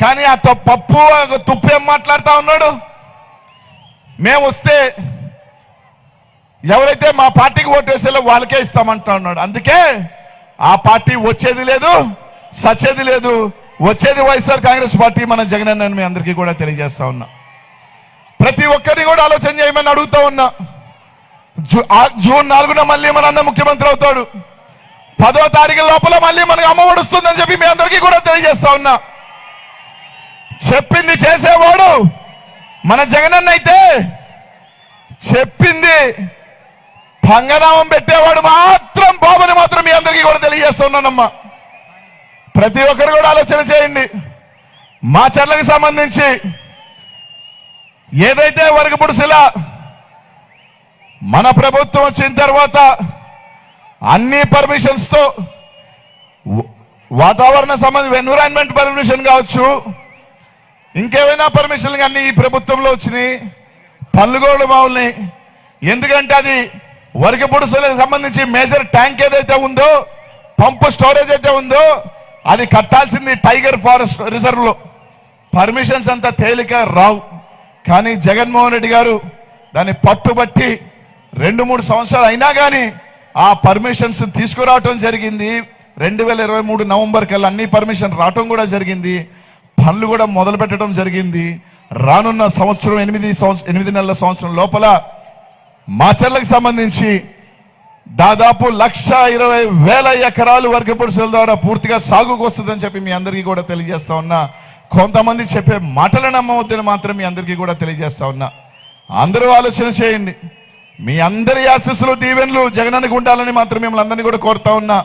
కానీ ఆ పప్పు తుప్పు ఏం మాట్లాడుతా ఉన్నాడు, మేము వస్తే ఎవరైతే మా పార్టీకి ఓటేసేలో వాళ్ళకే ఇస్తామంటా ఉన్నాడు. అందుకే ఆ పార్టీ వచ్చేది లేదు, సచ్చేది లేదు, వచ్చేది వైఎస్ఆర్ కాంగ్రెస్ పార్టీ మన జగనన్న మీ అందరికీ కూడా తెలియజేస్తా ఉన్నా. ప్రతి ఒక్కరిని కూడా ఆలోచన చేయమని అడుగుతా ఉన్నా. జూన్ 4న మళ్ళీ మన అన్న ముఖ్యమంత్రి అవుతాడు. 10వ తారీఖు లోపల మళ్ళీ మనకు అమ్మ ఒడుస్తుందని చెప్పి మీ అందరికీ కూడా తెలియజేస్తా ఉన్నా. చెప్పింది చేసేవాడు మన జగనన్న అయితే, చెప్పింది పంగనామం పెట్టేవాడు మాత్రం బాబుని మాత్రం మీ అందరికీ కూడా తెలియజేస్తున్నానమ్మా. ప్రతి ఒక్కరు కూడా ఆలోచన చేయండి. మా చర్లకు సంబంధించి ఏదైతే వరకపుడుసులా మన ప్రభుత్వం వచ్చిన తర్వాత అన్ని పర్మిషన్స్ తో వాతావరణ సంబంధించి ఎన్విరాన్మెంట్ పర్మిషన్ కావచ్చు, ఇంకేమైనా పర్మిషన్లు అన్ని ఈ ప్రభుత్వంలో వచ్చినాయి. పల్లుగోడు బావుల్ని, ఎందుకంటే అది వరకపుడుసులకు సంబంధించి మేజర్ ట్యాంక్ ఏదైతే ఉందో, పంపు స్టోరేజ్ అయితే ఉందో అది కట్టాల్సింది టైగర్ ఫారెస్ట్ రిజర్వ్ లో. పర్మిషన్స్ అంతా తేలిక రావు. కానీ జగన్మోహన్ రెడ్డి గారు దాన్ని పట్టుబట్టి 2-3 సంవత్సరాలు అయినా కానీ ఆ పర్మిషన్స్ తీసుకురావటం జరిగింది. 2023 నవంబర్ కల్లా అన్ని పర్మిషన్ రావటం కూడా జరిగింది. పనులు కూడా మొదలు పెట్టడం జరిగింది. రానున్న సంవత్సరం 8 నెలల సంవత్సరం లోపల మాచర్లకు సంబంధించి దాదాపు 1,20,000 ఎకరాలు వరకపుడుసుల ద్వారా పూర్తిగా సాగుకు వస్తుందని చెప్పి మీ అందరికీ కూడా తెలియజేస్తా ఉన్నా. కొంతమంది చెప్పే మాటలను నమ్మవద్దని మాత్రం మీ అందరికీ కూడా తెలియజేస్తా ఉన్నా. అందరూ ఆలోచన చేయండి. మీ అందరి ఆశీస్సులు దీవెనలు జగనన్నకు ఉండాలని మాత్రం మిమ్మల్ని అందరినీ కూడా కోరుతా ఉన్నా.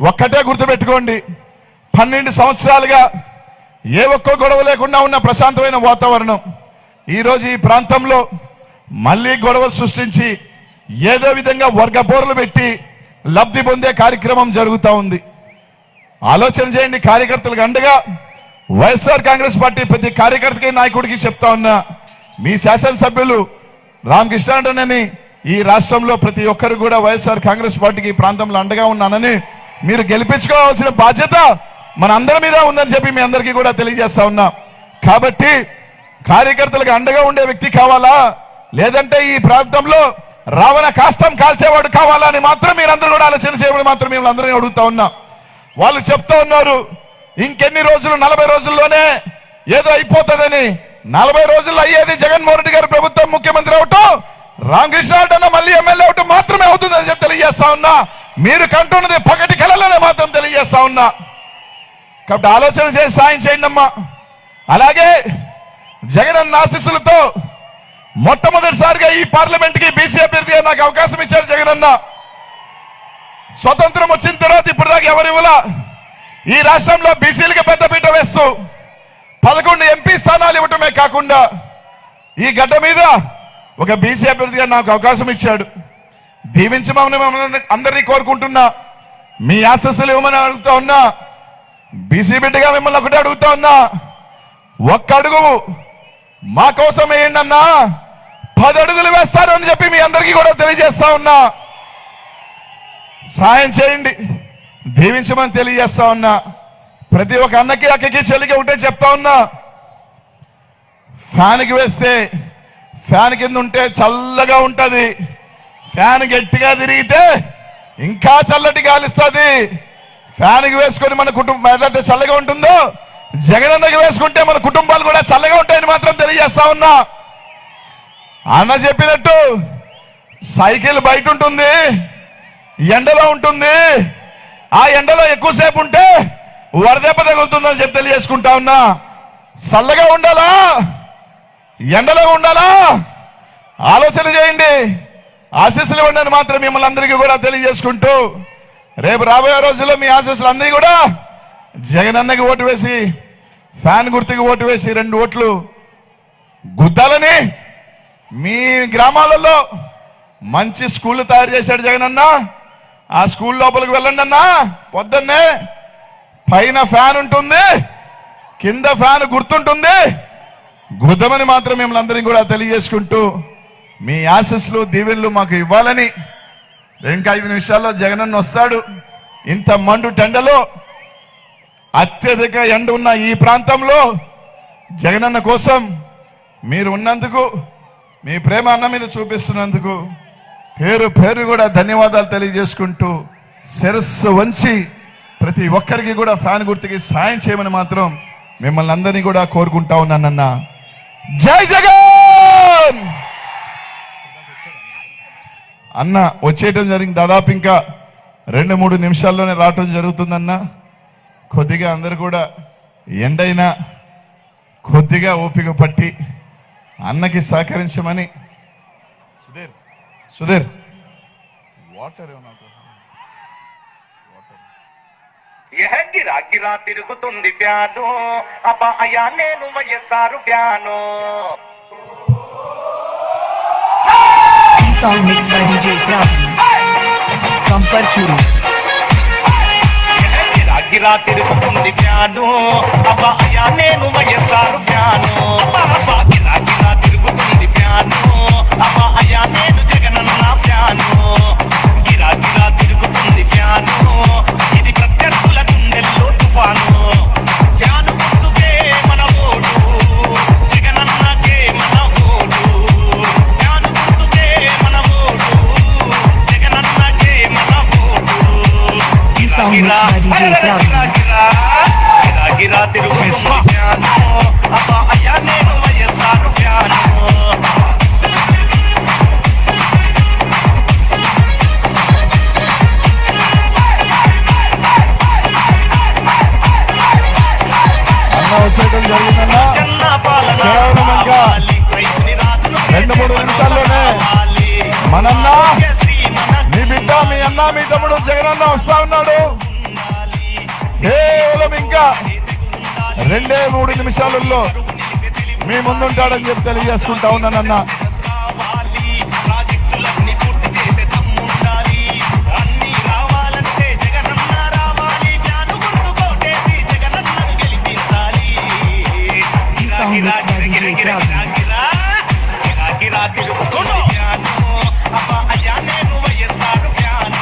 ఒక్కటే గుర్తుపెట్టుకోండి, 12 సంవత్సరాలుగా ఏ ఒక్క గొడవ లేకుండా ఉన్న ప్రశాంతమైన వాతావరణం ఈరోజు ఈ ప్రాంతంలో మళ్ళీ గొడవ సృష్టించి ఏదో విధంగా వర్గ పోర్లు పెట్టి లబ్ధి పొందే కార్యక్రమం జరుగుతూ ఉంది. ఆలోచన చేయండి. కార్యకర్తలకు అండగా వైఎస్ఆర్ కాంగ్రెస్ పార్టీ ప్రతి కార్యకర్తకి నాయకుడికి చెప్తా ఉన్నా, మీ శాసనసభ్యులు రామకృష్ణారెడ్డి ఈ రాష్ట్రంలో ప్రతి ఒక్కరు కూడా వైఎస్ఆర్ కాంగ్రెస్ పార్టీకి ఈ ప్రాంతంలో అండగా ఉన్నానని మీరు గెలిపించుకోవాల్సిన బాధ్యత మన అందరి మీద ఉందని చెప్పి మీ అందరికీ కూడా తెలియజేస్తా ఉన్నా. కాబట్టి కార్యకర్తలకు అండగా ఉండే వ్యక్తి కావాలా, లేదంటే ఈ ప్రాంతంలో రావణ కాష్టం కాల్చేవాడు కావాలా అని మాత్రం మీరందరూ కూడా ఆలోచన చేయమని మాత్రం మిమ్మల్ని అందరినీ అడుగుతా ఉన్నా. వాళ్ళు చెప్తా ఉన్నారు ఇంకెన్ని రోజులు, 40 రోజుల్లోనే ఏదో అయిపోతుందని. 40 రోజుల్లో అయ్యేది జగన్మోహన్ రెడ్డి గారి ప్రభుత్వం ముఖ్యమంత్రి అవటం, రామకృష్ణారెడ్డి అన్న మళ్ళీ ఎమ్మెల్యే అవటం మాత్రమే అవుతుందని చెప్పి తెలియజేస్తా ఉన్నా. మీరు కంటున్నది పగటి కలలనే మాత్రం తెలియజేస్తా ఉన్నా. కాబట్టి ఆలోచన చేసి సాయం చేయండి అమ్మా. అలాగే జగనన్న ఆశీస్సులతో మొట్టమొదటిసారిగా ఈ పార్లమెంట్ కి బీసీ అభ్యర్థిగా నాకు అవకాశం ఇచ్చారు జగనన్న. స్వతంత్రం వచ్చిన తర్వాత ఇప్పుడు దాకా ఎవరు ఇవ్వలా. ఈ రాష్ట్రంలో బీసీలకి పెద్దపీట వేస్తూ 11 ఎంపీ స్థానాలు ఇవ్వటమే కాకుండా ఈ గడ్డ మీద ఒక బీసీ అభ్యర్థిగా నాకు అవకాశం ఇచ్చాడు. దీవించమని అందరినీ కోరుకుంటున్నా. మీ ఆశస్సులు ఇవ్వమని అడుగుతా ఉన్నా. బీసీ బిడ్డగా మిమ్మల్ని ఒకటే అడుగుతా ఉన్నా, ఒక్క అడుగు మా కోసం వేయండి అన్నా, 10 అడుగులు వేస్తాను అని చెప్పి మీ అందరికీ కూడా తెలియజేస్తా ఉన్నా. సాయం చేయండి, దీవించమని తెలియజేస్తా ఉన్నా. ప్రతి ఒక్క అన్నకి అక్కకి చెల్లికి ఒకటే చెప్తా ఉన్నా, ఫ్యాన్కి వేస్తే ఫ్యాన్ కింద ఉంటే చల్లగా ఉంటది, ఫ్యాన్ గట్టిగా తిరిగితే ఇంకా చల్లటి గాలిస్తుంది. ఫ్యాన్కి వేసుకొని మన కుటుంబం ఎట్లయితే చల్లగా ఉంటుందో జగనన్నకి వేసుకుంటే మన కుటుంబాలు కూడా చల్లగా ఉంటాయని మాత్రం తెలియజేస్తా ఉన్నా. అన్న చెప్పినట్టు సైకిల్ బయట ఉంటుంది, ఎండలో ఉంటుంది. ఆ ఎండలో ఎక్కువసేపు ఉంటే వరదెబ్బ తగులుతుందని చెప్పి తెలియజేసుకుంటా ఉన్నా. చల్లగా ఉండాలా, ఎండలో ఉండాలా? ఆలోచన చేయండి. ఆశీస్సులు ఇవ్వండి మాత్రం మిమ్మల్ని అందరికీ కూడా తెలియజేసుకుంటూ రేపు రాబోయే రోజుల్లో మీ ఆశీస్సులు అందరికీ కూడా జగనన్నకి ఓటు వేసి ఫ్యాన్ గుర్తుకి ఓటు వేసి 2 ఓట్లు గుద్దాలని మీ గ్రామాలలో మంచి స్కూళ్ళు తయారు చేశాడు జగనన్న. ఆ స్కూల్ లోపలికి వెళ్ళండి అన్నా. పొద్దున్నే పైన ఫ్యాన్ ఉంటుంది, కింద ఫ్యాన్ గుర్తుంటుంది. గుద్దమని మాత్రం మిమ్మల్ని అందరినీ కూడా తెలియజేసుకుంటూ మీ ఆశీస్సులు దీవెనలు మాకు ఇవ్వాలని. ఇంకా 5 నిమిషాల్లో జగనన్న వస్తాడు. ఇంత మండు టెండలో అత్యధిక ఎండ ఉన్న ఈ ప్రాంతంలో జగనన్న కోసం మీరు ఉన్నందుకు, మీ ప్రేమ అన్న మీద చూపిస్తున్నందుకు పేరు పేరు కూడా ధన్యవాదాలు తెలియజేసుకుంటూ శిరస్సు వంచి ప్రతి ఒక్కరికి కూడా ఫ్యాన్ గుర్తుకి సాయం చేయమని మాత్రం మిమ్మల్ని అందరినీ కూడా కోరుకుంటా ఉన్నానన్న. జై జగన్ అన్న. వచ్చేయటం జరిగింది, దాదాపు ఇంకా 2-3 నిమిషాల్లోనే రావటం జరుగుతుందన్న. కొద్దిగా అందరు కూడా ఎండైనా కొద్దిగా ఓపిక పట్టి అన్నకి సహకరించమని. సుధీర్ వాటర్ గిరా గిరా తిరుగుతుంది ఫ్యాను అబ్బా అయ్యా నేను YSR fan. Song mixed by DJ Ram. Kamparchuru. గిరా గిరా తిరుగుతుంది ఫ్యాను అబ్బా అయ్యా నేను వైఎస్ఆర్ ఫ్యాను. అబ్బా గిరా గిరా తిరుగుతుంది ఫ్యాను అబ్బా అయ్యా నేను జగనన్న ఫ్యాను. గిరా గిరా తిరుగుతుంది ఫ్యాను, ఇది ప్రత్యర్థుల గుండెల్లో తుఫాను. ఫ్యాను గుర్తుకే మన ఓటు, జగనన్నకే మన ఓటు. ఫ్యాను గుర్తుకే మన ఓటు, జగనన్నకే మన vote. Song mixed by DJ Ram. గిరా గిరా తిరుగుతుంది ఫ్యాను అబ్బా అయ్యా నేను వైఎస్ఆర్ ఫ్యాను. అన్న వచ్చేయటం జరిగిందన్న. జన్న పాలన కేవలం ఇంకా కావాలి, రైతుని రాజును 2-3 నిమిషాల్లోనే కావాలి. మనన్న, శ్రీ మన మీ బిడ్డ, మీ అన్న, మీ తమ్ముడు జగనన్న వస్తా ఉన్నాడు. కేవలం ఇంకా 2-3 నిమిషాలలో మీ ముందుంటాడని చెప్పి తెలియజేసుకుంటా ఉన్నానన్న. రావాలి, ప్రాజెక్టులన్నీ పూర్తి చేసే దమ్ముండాలి. అన్నీ రావాలంటే జగనన్న రావాలి. ఫ్యాను గుర్తు కోటేసి జగనన్నను గెలిపించాలి. గిరా గిరా గిరా గిరా గిరా గిరా గిరా తిరుగుతుంది ఫ్యాను అబ్బా అయ్యా నేను వైఎస్ఆర్ ఫ్యాను.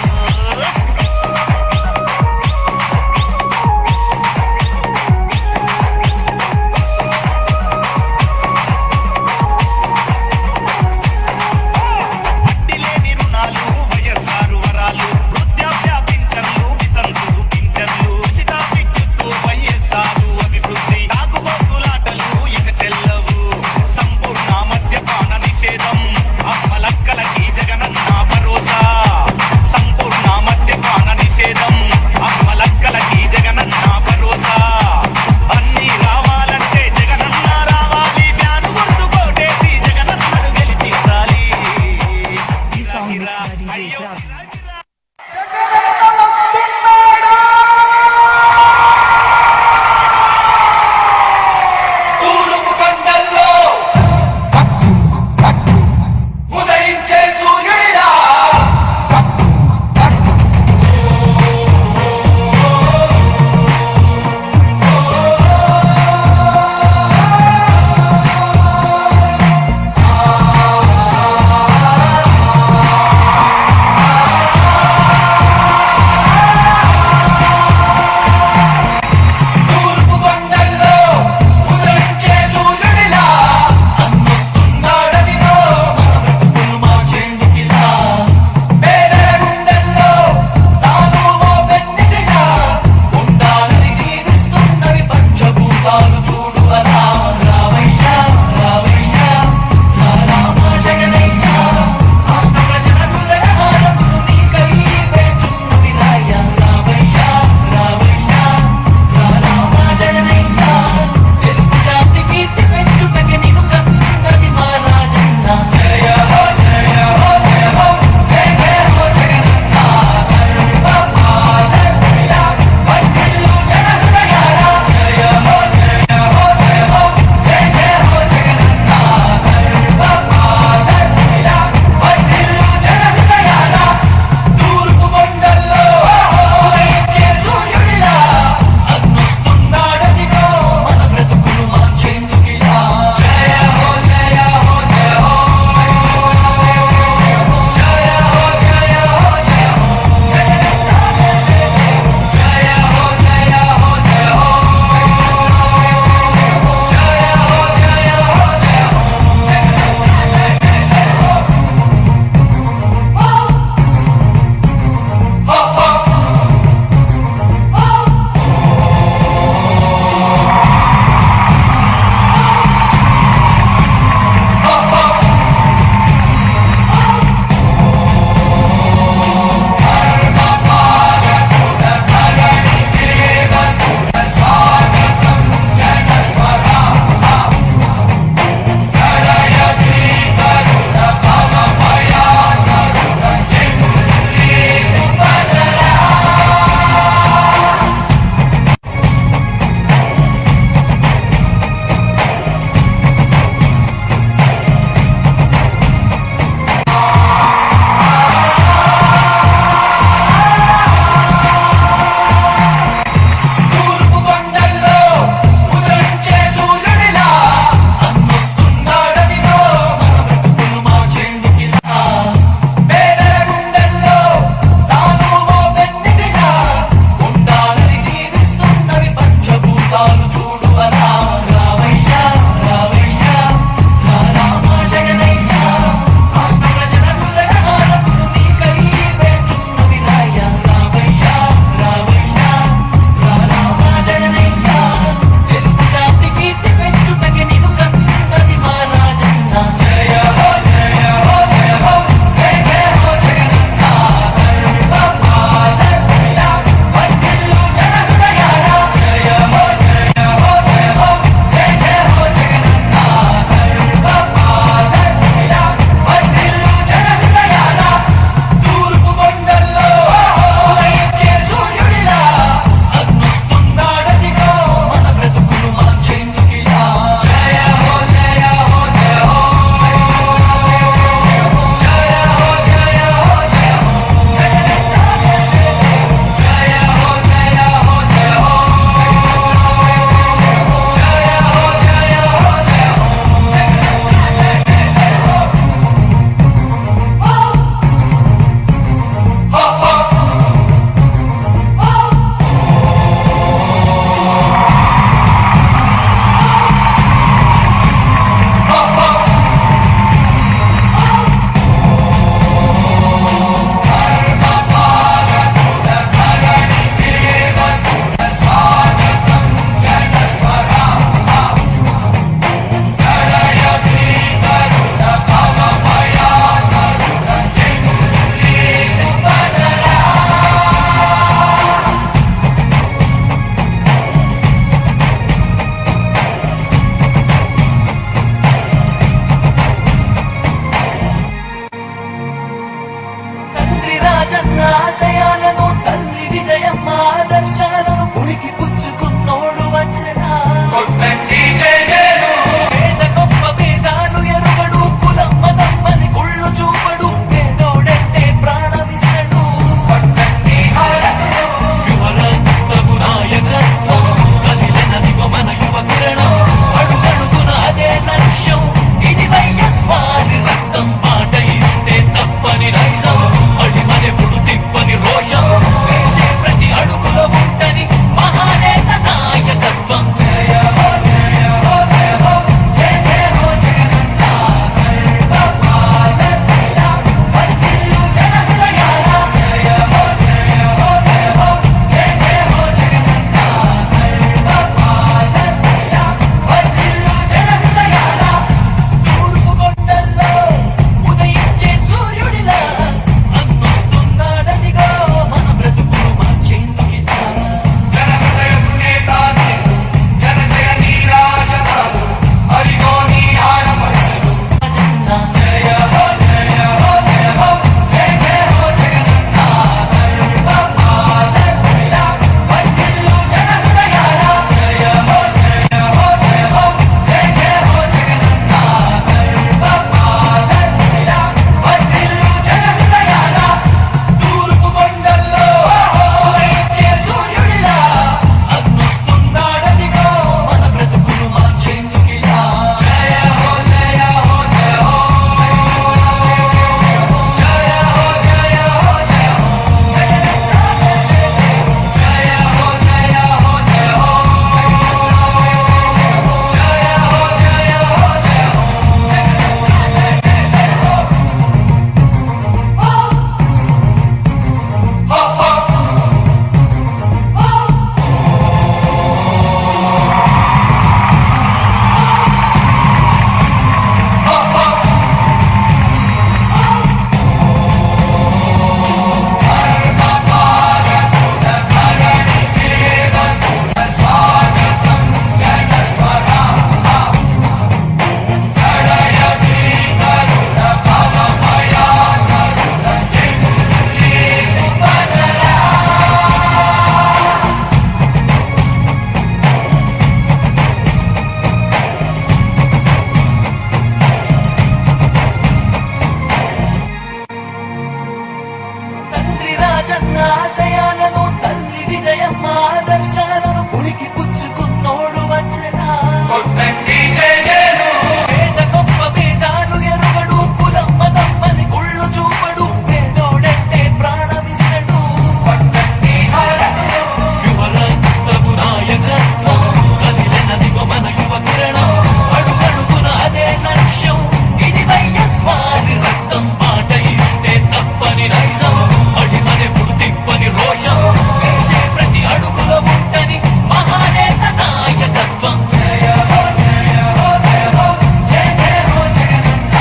ఆదర్శాలను ఉనికి పుచ్చుకున్నోడు వచ్చనా కొట్టండి జై జయను పేద గొప్ప భేదాలు ఎరుగడు కులం మతమ్మని గుళ్ళు చూపడు పేదోడంటే ప్రాణమిస్తడు పట్టండి హారతులు యువరక్తము నాయకత్వం కదిలినదిగో మన యువ కిరణం అడుగడుగున అదే లక్ష్యం ఇది వైఎస్వారి రక్తం మాట ఇస్తే తప్పని నైజం అడిమనెప్పుడు తిప్పని రోషం వేసే ప్రతి అడుగులో ఉంటని మహానేత నాయకత్వం జయ హో జయ హో జయ హో జయ జయ హో జగనన్న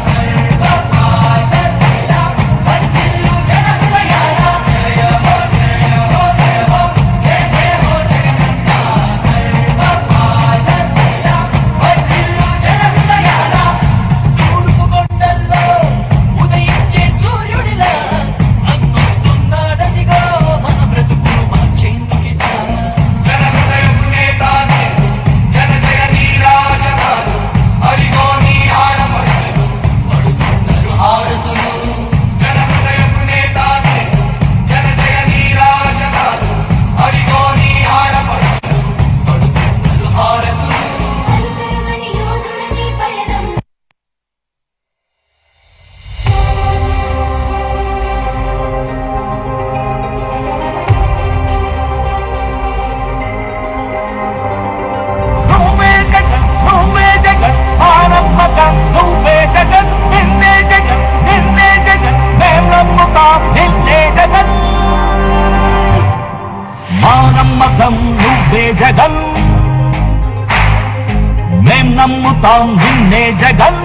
గర్భపాలనీలా వర్ధిల్లు జనహృదయాల జయ హో జయ హో జయ హో జయ జయ హో జగనన్న గర్భపాలనీలా వర్ధిల్లు జనహృదయాల తూర్పు కొండల్లో ఉదయించే సూర్యుడిలా అన్నొస్తున్నాడదిగో మన బ్రతుకులు మార్చేందుకిలా జనహృదయపు నేతానే జన జయ నీరాజనాలు అరిగో నీ ఆడపడుచులు పడుతున్నారు హారతులు జనహృదయపు నేతానే జన జయ నీరాజనాలు అరిగో నీ ఆడపడుచులు పడుతున్నారు హారతులు అలుపెరుగని యోధుడని పయనం నువ్వే జగన్ నువ్వే జగన్ ఆనమ్మకం నువ్వే జగన్ నిన్నే జగన్ నిన్నే జగన్ మేం నమ్ముతాం నిన్నే జగన్ మా నమ్మకం నువ్వే జగన్ మేం నమ్ముతాం నిన్నే జగన్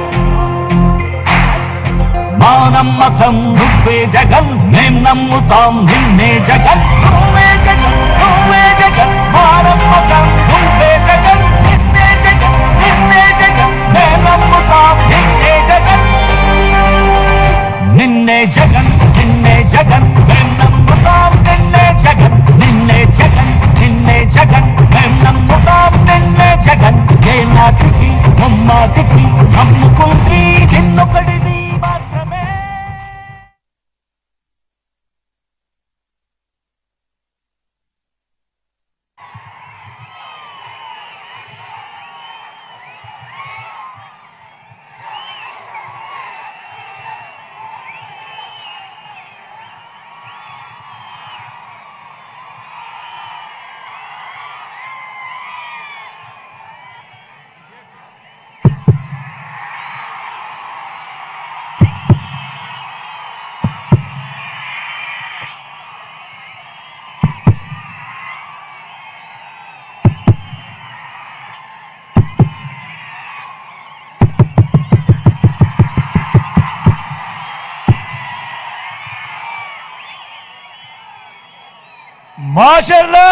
మా నమ్మకం నువ్వే జగన్ మేం నమ్ముతాం నిన్నే జగన్ నువ్వే జగన్ నువ్వే జగన్ మా నమ్మకం నువ్వే జగన్ నిన్నే జగన్ నిన్నే జగన్ మేం నమ్ముతాం నిన్నే జగన్ నిన్నే జగన్ నిన్నే జగన్ మేం నమ్ముతాం నిన్నే జగన్ నిన్నే జగన్ నిన్నే జగన్ మేం నమ్ముతాం నిన్నే జగన్ ఏ నాటికి ముమ్మాటికి నమ్ముకుంది నిన్నొకడిది మాత్రమే మాషర్లా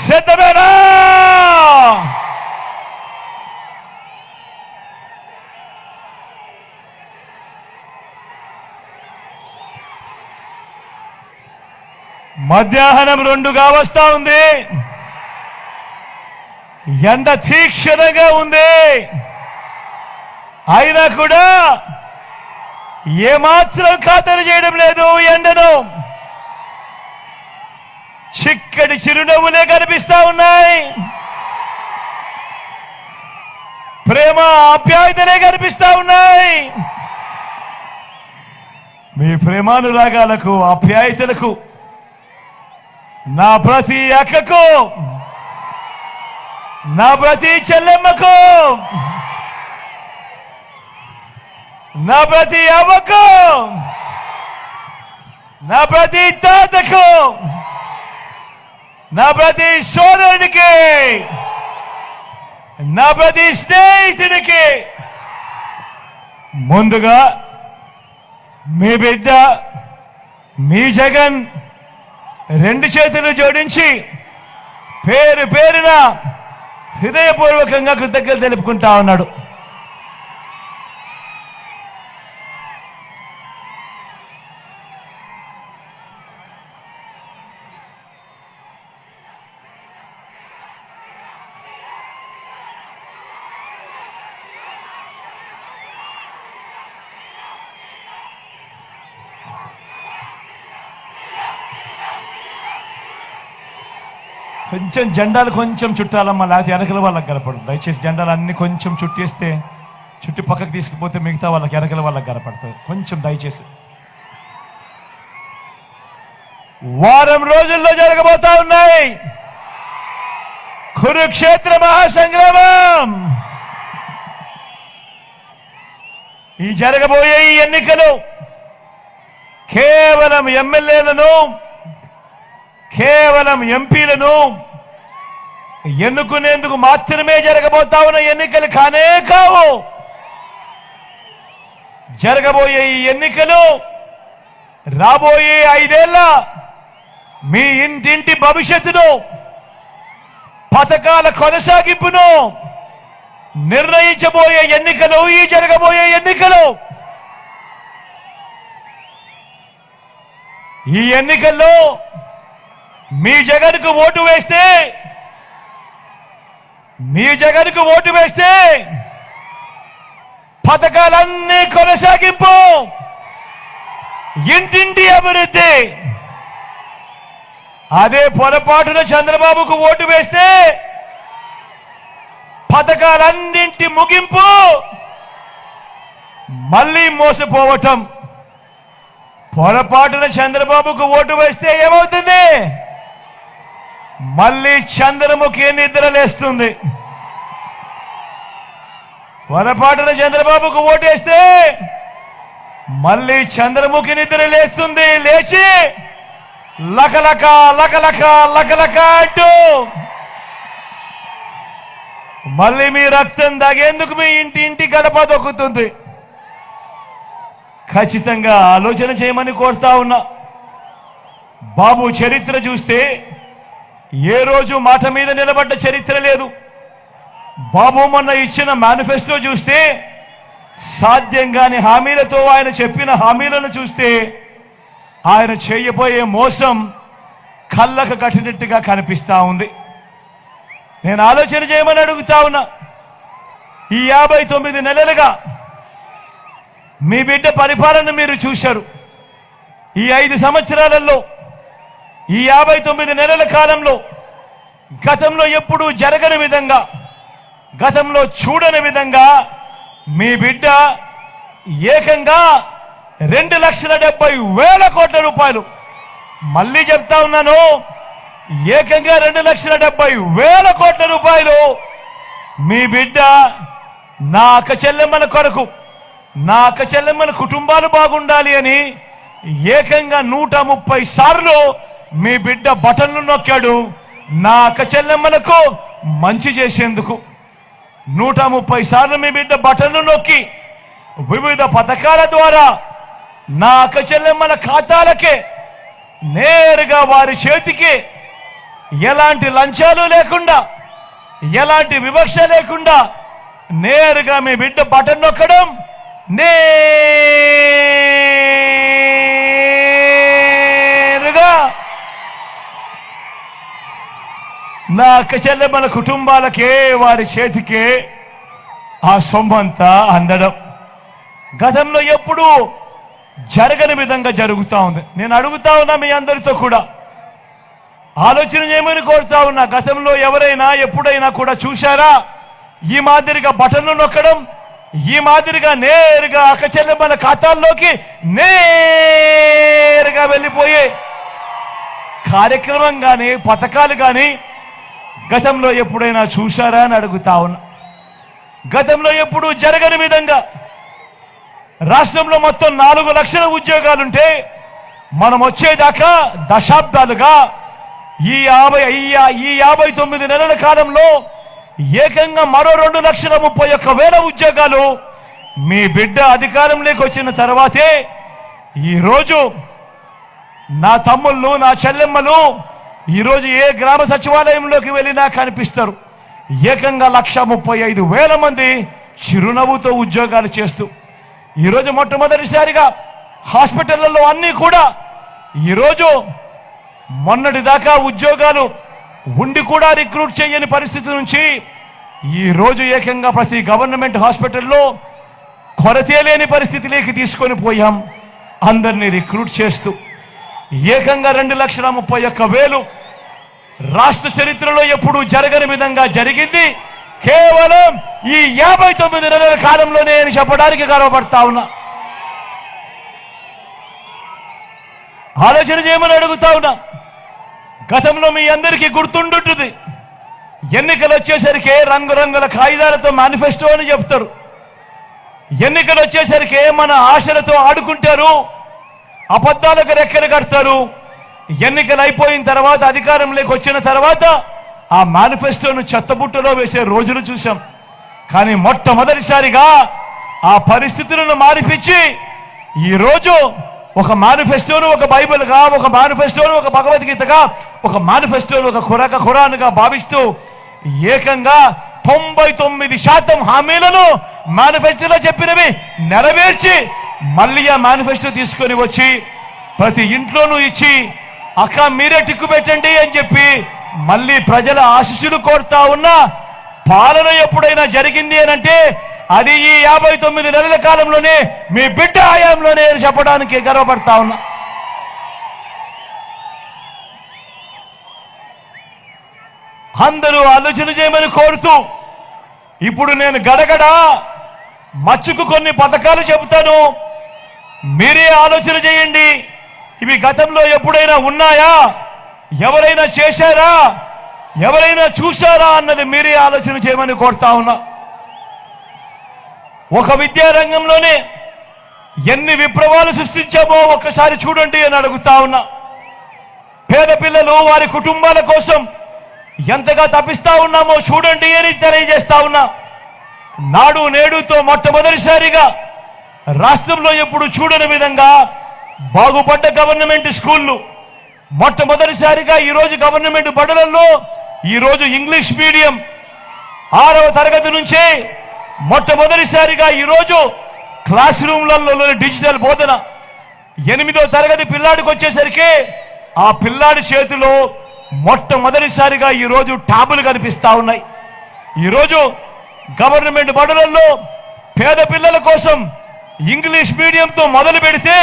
సిద్ధమేనా? మధ్యాహ్నం 2 వస్తా ఉంది. ఎండ తీక్షణంగా ఉంది. అయినా కూడా ఏమాత్రం ఖాతరు చేయడం లేదు ఎండను. చిక్కటి చిరునవ్వులే కనిపిస్తా ఉన్నాయి. ప్రేమ ఆప్యాయతలే కనిపిస్తా ఉన్నాయి. మీ ప్రేమానురాగాలకు ఆప్యాయతలకు నా ప్రతి అక్కకు, నా ప్రతి చెల్లెమ్మకు, నా ప్రతి అవ్వకు, నా ప్రతి తాతకు, నా ప్రతి సోదరుడికి, నా ప్రతి స్నేహితుడికి ముందుగా మీ బిడ్డ మీ జగన్ 2 చేతులు జోడించి పేరు పేరున హృదయపూర్వకంగా కృతజ్ఞతలు తెలుపుకుంటా ఉన్నాడు. కొంచెం జెండాలు కొంచెం చుట్టాలమ్మా, లేకపోతే వెనకల వాళ్ళకి కనపడదు. దయచేసి జెండాలు అన్ని కొంచెం చుట్టేస్తే, చుట్టి పక్కకు తీసుకుపోతే మిగతా వాళ్ళకి వెనకల వాళ్ళకి కనపడుతుంది. కొంచెం దయచేసి. వారం రోజుల్లో జరగబోతా ఉన్నాయి కురుక్షేత్ర మహాసంగ్రామం. ఈ జరగబోయే ఈ ఎన్నికలు కేవలం ఎమ్మెల్యేలను, కేవలం ఎంపీలను ఎన్నుకునేందుకు మాత్రమే జరగబోతా ఉన్న ఎన్నికలు కానే కావు. జరగబోయే ఈ ఎన్నికలు రాబోయే 5 ఏళ్ల మీ ఇంటింటి భవిష్యత్తును, పథకాల కొనసాగింపును నిర్ణయించబోయే ఎన్నికలు ఈ జరగబోయే ఎన్నికలు. ఈ ఎన్నికల్లో మీ జగన్కు ఓటు వేస్తే పథకాలన్నీ కొనసాగింపు, ఇంటింటి అభివృద్ధి. అదే పొరపాటున చంద్రబాబుకు ఓటు వేస్తే పథకాలన్నింటి ముగింపు, మళ్ళీ మోసపోవటం. పొరపాటున చంద్రబాబుకు ఓటు వేస్తే ఏమవుతుంది? మళ్ళీ చంద్రముఖి నిద్రలేస్తుంది. పొరపాటున చంద్రబాబుకు ఓటేస్తే మళ్ళీ చంద్రముఖి నిద్రలేస్తుంది. లేచి లకలక లకలక లకలక అంటూ మళ్ళీ మీ రక్తం దాగేందుకు మీ ఇంటి గడప దొక్కుతుంది. ఖచ్చితంగా ఆలోచన చేయమని కోరుతా ఉన్నా. బాబు చరిత్ర చూస్తే ఏ రోజు మాట మీద నిలబడ్డ చరిత్ర లేదు. బాబు మొన్న ఇచ్చిన మేనిఫెస్టో చూస్తే, సాధ్యం కాని హామీలతో ఆయన చెప్పిన హామీలను చూస్తే ఆయన చేయబోయే మోసం కళ్ళకు కట్టినట్టుగా కనిపిస్తా ఉంది. నేను ఆలోచన చేయమని అడుగుతా ఉన్నా. ఈ 59 నెలలుగా మీ బిడ్డ పరిపాలన మీరు చూశారు. ఈ 5 సంవత్సరాలలో, ఈ 59 నెలల కాలంలో గతంలో ఎప్పుడూ జరగని విధంగా, గతంలో చూడని విధంగా మీ బిడ్డ ఏకంగా 2,70,000 కోట్ల రూపాయలు, మళ్ళీ చెప్తా ఉన్నాను, ఏకంగా 2,70,000 కోట్ల రూపాయలు మీ బిడ్డ నా అక్క చెల్లెమ్మల కొరకు, నా అక్క చెల్లెమ్మల కుటుంబాలు బాగుండాలి అని ఏకంగా 130 సార్లు మీ బిడ్డ బటన్లు నొక్కాడు. నా అక్క చెల్లెమ్మలకు మంచి చేసేందుకు 130 సార్లు మీ బిడ్డ బటన్లు నొక్కి వివిధ పథకాల ద్వారా నా అక్క చెల్లెమ్మల ఖాతాలకే నేరుగా వారి చేతికి ఎలాంటి లంచాలు లేకుండా, ఎలాంటి వివక్ష లేకుండా నేరుగా మీ బిడ్డ బటన్ నొక్కడం, నేరుగా నా అక్క చెల్లెమ్మల కుటుంబాలకే, వారి చేతికే ఆ సొమ్మంతా అందడం గతంలో ఎప్పుడూ జరగని విధంగా జరుగుతూ ఉంది. నేను అడుగుతా ఉన్నా మీ అందరితో కూడా ఆలోచన చేయమని కోరుతా ఉన్నా. గతంలో ఎవరైనా ఎప్పుడైనా కూడా చూశారా ఈ మాదిరిగా బటన్లు నొక్కడం, ఈ మాదిరిగా నేరుగా అక్క చెల్లెమ్మల ఖాతాల్లోకి నేరుగా వెళ్ళిపోయే కార్యక్రమం కానీ, పథకాలు కానీ గతంలో ఎప్పుడైనా చూశారా అని అడుగుతా ఉన్నా. గతంలో ఎప్పుడు జరగని విధంగా రాష్ట్రంలో మొత్తం 4 లక్షల ఉద్యోగాలుంటే మనం వచ్చేదాకా దశాబ్దాలుగా ఈ 59 నెలల కాలంలో ఏకంగా మరో 2,31,000 ఉద్యోగాలు మీ బిడ్డ అధికారంలోకి వచ్చిన తర్వాతే ఈరోజు నా తమ్ముళ్ళు, నా చెల్లెమ్మలు ఈరోజు ఏ గ్రామ సచివాలయంలోకి వెళ్ళినా కనిపిస్తారు. ఏకంగా 1,35,000 మంది చిరునవ్వుతో ఉద్యోగాలు చేస్తూ ఈరోజు మొట్టమొదటిసారిగా హాస్పిటళ్లలో అన్నీ కూడా ఈరోజు మొన్నటి దాకా ఉద్యోగాలు ఉండి కూడా రిక్రూట్ చేయని పరిస్థితి నుంచి ఈరోజు ఏకంగా ప్రతి గవర్నమెంట్ హాస్పిటల్లో కొరతే లేని పరిస్థితిలోకి తీసుకొని పోయాం. అందరినీ రిక్రూట్ చేస్తూ ఏకంగా 2,31,000 రాష్ట్ర చరిత్రలో ఎప్పుడు జరగని విధంగా జరిగింది కేవలం ఈ 59 నెలల కాలంలోనే అని చెప్పడానికి గర్వపడతా ఉన్నా. ఆలోచన చేయమని అడుగుతా ఉన్నా. గతంలో మీ అందరికీ గుర్తుండుంటుంది, ఎన్నికలు వచ్చేసరికి రంగురంగుల కాగితాలతో మేనిఫెస్టో అని చెప్తారు. ఎన్నికలు వచ్చేసరికి మన ఆశలతో ఆడుకుంటారు, అబద్ధాలకు రెక్కలు కడతారు. ఎన్నికలు అయిపోయిన తర్వాత అధికారంలోకి వచ్చిన తర్వాత ఆ మేనిఫెస్టోను చెత్తబుట్టలో వేసే రోజులు చూసాం. కానీ మొట్టమొదటిసారిగా ఆ పరిస్థితులను మారిపించి ఈరోజు ఒక మేనిఫెస్టోను ఒక బైబిల్గా, ఒక మేనిఫెస్టోను ఒక భగవద్గీతగా, ఒక మేనిఫెస్టోను ఒక ఖురాన్గా భావిస్తూ ఏకంగా 99% హామీలను మేనిఫెస్టోలో చెప్పినవి నెరవేర్చి మళ్ళీ ఆ మేనిఫెస్టో తీసుకొని వచ్చి ప్రతి ఇంట్లోనూ ఇచ్చి అక్క మీరే టిక్కు పెట్టండి అని చెప్పి మళ్ళీ ప్రజల ఆశీస్సులు కోరుతా ఉన్నా పాలన ఎప్పుడైనా జరిగింది అని అంటే అది ఈ 59 నెలల కాలంలోనే మీ బిడ్డ హయాంలోనే అని చెప్పడానికి గర్వపడతా ఉన్నా. అందరూ ఆలోచన చేయమని కోరుతూ ఇప్పుడు నేను గడగడ మచ్చుకు కొన్ని పథకాలు చెబుతాను, మీరే ఆలోచన చేయండి. ఇవి గతంలో ఎప్పుడైనా ఉన్నాయా, ఎవరైనా చేశారా, ఎవరైనా చూశారా అన్నది మీరే ఆలోచన చేయమని కోరుతా ఉన్నా. ఒక విద్యారంగంలోనే ఎన్ని విప్లవాలు సృష్టించామో ఒక్కసారి చూడండి అని అడుగుతా ఉన్నా. పేద పిల్లలు వారి కుటుంబాల కోసం ఎంతగా తప్పిస్తా ఉన్నామో చూడండి అని తెలియజేస్తా ఉన్నా. నాడు నేడుతో మొట్టమొదటిసారిగా రాష్ట్రంలో ఎప్పుడు చూడని విధంగా బాగుపడ్డ గవర్నమెంట్ స్కూళ్లు, మొట్టమొదటిసారిగా ఈరోజు గవర్నమెంట్ బడులలో ఈరోజు ఇంగ్లీష్ మీడియం 6వ తరగతి నుంచే మొట్టమొదటిసారిగా ఈరోజు క్లాస్ రూమ్లలో డిజిటల్ బోధన. 8వ తరగతి పిల్లాడికి వచ్చేసరికి ఆ పిల్లాడి చేతిలో మొట్టమొదటిసారిగా ఈరోజు ట్యాబులు కనిపిస్తా ఉన్నాయి. ఈరోజు గవర్నమెంట్ బడులలో పేద పిల్లల కోసం ఇంగ్లీష్ మీడియంతో మొదలు పెడితే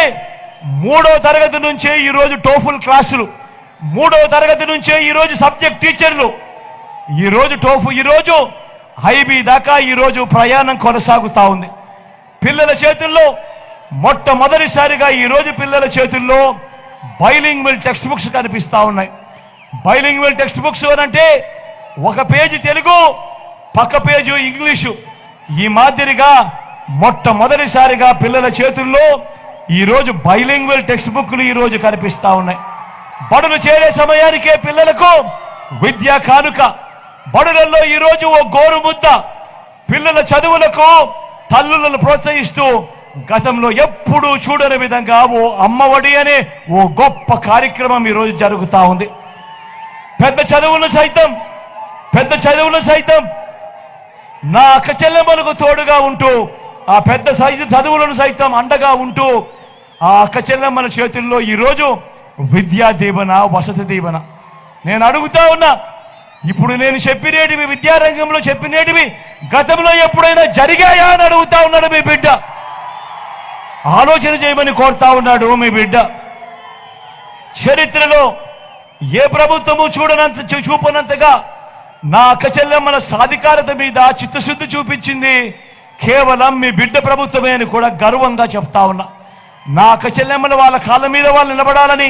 3వ తరగతి నుంచే ఈరోజు టోఫుల్ క్లాసులు, 3వ తరగతి నుంచే ఈరోజు సబ్జెక్ట్ టీచర్లు, ఈరోజు ఐబీ దాకా ఈరోజు ప్రయాణం కొనసాగుతా ఉంది. పిల్లల చేతుల్లో మొట్టమొదటిసారిగా ఈరోజు పిల్లల చేతుల్లో బైలింగ్వల్ టెక్స్ట్ బుక్స్ కనిపిస్తా ఉన్నాయి. బైలింగ్వల్ టెక్స్ట్ బుక్స్ అంటే ఒక పేజీ తెలుగు, పక్క పేజీ ఇంగ్లీషు. ఈ మాదిరిగా మొట్టమొదటిసారిగా పిల్లల చేతుల్లో ఈరోజు బైలింగ్వల్ టెక్స్ట్ బుక్లు ఈరోజు కనిపిస్తా ఉన్నాయి. బడులు చేరే సమయానికే పిల్లలకు విద్యా కానుక, బడులలో ఈరోజు ఓ గోరు ముద్ద, పిల్లల చదువులకు తల్లులను ప్రోత్సహిస్తూ గతంలో ఎప్పుడూ చూడని విధంగా ఓ అమ్మఒడి అనే ఓ గొప్ప కార్యక్రమం ఈరోజు జరుగుతూ ఉంది. పెద్ద చదువులు సైతం నా అక్క చెల్లెమ్మలకు తోడుగా ఉంటూ, ఆ పెద్ద సైజు చదువులను సైతం అండగా ఉంటూ ఆ అక్క చెల్లెమ్మల చేతుల్లో ఈరోజు విద్యా దీవెన, వసతి దీవెన. నేను అడుగుతా ఉన్నా, ఇప్పుడు నేను చెప్పినేటివి, విద్యారంగంలో చెప్పినేటివి గతంలో ఎప్పుడైనా జరిగాయా అని అడుగుతా ఉన్నాడు మీ బిడ్డ. ఆలోచన చేయమని కోరుతా ఉన్నాడు మీ బిడ్డ. చరిత్రలో ఏ ప్రభుత్వము చూపనంతగా నా అక్క చెల్లెమ్మల సాధికారత మీద చిత్తశుద్ధి చూపించింది కేవలం మీ బిడ్డ ప్రభుత్వమే అని కూడా గర్వంగా చెప్తా ఉన్నా. నా అక్క చెల్లెమ్మల వాళ్ళ కాళ్ళ మీద వాళ్ళు నిలబడాలని,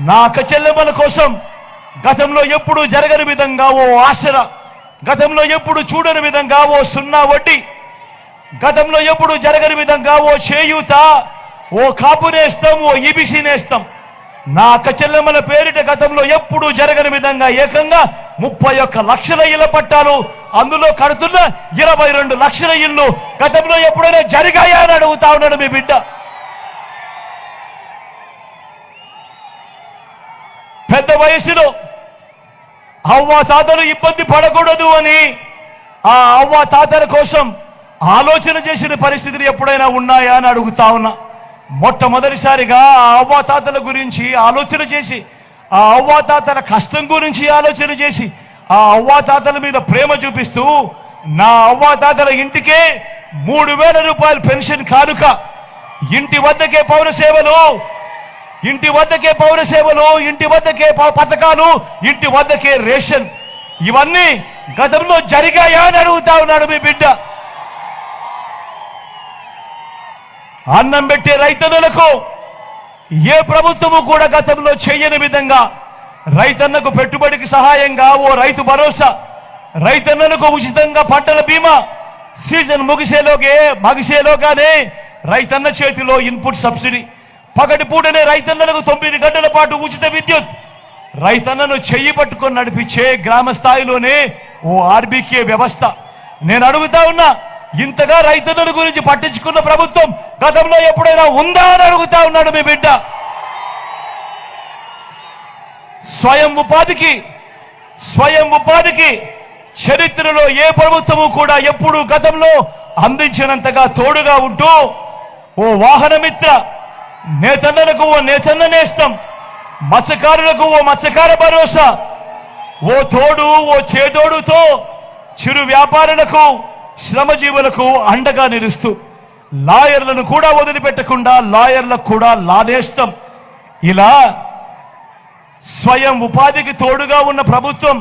నా అక్క చెల్లెమ్మల కోసం గతంలో ఎప్పుడు జరగని విధంగా ఓ ఆసరా, గతంలో ఎప్పుడు చూడని విధంగా ఓ 0 వడ్డీ, గతంలో ఎప్పుడు జరగని విధంగా ఓ చేయూత, ఓ కాపు నేస్తం, ఓ ఈబీసీ నేస్తం. నా అక్క చెల్లెమ్మల పేరిట గతంలో ఎప్పుడు జరగని విధంగా ఏకంగా 31 లక్షల ఇళ్ల పట్టాలు, అందులో కడుతున్న 22 లక్షల ఇల్లు గతంలో ఎప్పుడైనా జరిగాయా అని అడుగుతా ఉన్నాడు మీ బిడ్డ. పెద్ద వయసులో అవ్వ తాతలు ఇబ్బంది పడకూడదు అని ఆ అవ్వ తాతల కోసం ఆలోచన చేసిన పరిస్థితులు ఎప్పుడైనా ఉన్నాయా అని అడుగుతా ఉన్నా. మొట్టమొదటిసారిగా ఆ అవ్వాతాతల గురించి ఆలోచన చేసి, ఆ అవ్వాతాతల కష్టం గురించి ఆలోచన చేసి, ఆ అవ్వాతాతల మీద ప్రేమ చూపిస్తూ నా అవ్వాతాతల ఇంటికే 3000 రూపాయల పెన్షన్ కానుక, ఇంటి వద్దకే పౌర సేవలు, ఇంటి వద్దకే పౌర సేవలు, ఇంటి వద్దకే పథకాలు, ఇంటి వద్దకే రేషన్, ఇవన్నీ గతంలో జరిగాయా అని అడుగుతా ఉన్నాడు మీ బిడ్డ. అన్నం పెట్టే రైతన్నలకు ఏ ప్రభుత్వము కూడా గతంలో చేయని విధంగా రైతన్నకు పెట్టుబడికి సహాయంగా ఓ రైతు భరోసా, రైతన్నలకు ఉచితంగా పంటల బీమా, సీజన్ ముగిసేలోగానే రైతన్న చేతిలో ఇన్పుట్ సబ్సిడీ, పగటిపూటనే రైతన్నలకు 9 గంటల పాటు ఉచిత విద్యుత్, రైతన్నను చెయ్యి పట్టుకొని నడిపించే గ్రామ స్థాయిలోనే ఓ ఆర్బీకే వ్యవస్థ. నేను అడుగుతా ఉన్నా, ఇంతగా రైతన్నల గురించి పట్టించుకున్న ప్రభుత్వం గతంలో ఎప్పుడైనా ఉందా అని అడుగుతా ఉన్నాడు మీ బిడ్డ. స్వయం ఉపాధికి చరిత్రలో ఏ ప్రభుత్వము కూడా ఎప్పుడు గతంలో అందించినంతగా తోడుగా ఉంటూ ఓ వాహనమిత్ర, నేతన్నలకు ఓ నేతన్న నేస్తం, మత్స్యకారులకు ఓ మత్స్యకార భరోసా, ఓ తోడు ఓ చేదోడుతో చిరు వ్యాపారులకు శ్రమజీవులకు అండగా నిలుస్తూ లాయర్లను కూడా వదిలిపెట్టకుండా లాయర్లకు కూడా లానేస్తం. ఇలా స్వయం ఉపాధికి తోడుగా ఉన్న ప్రభుత్వం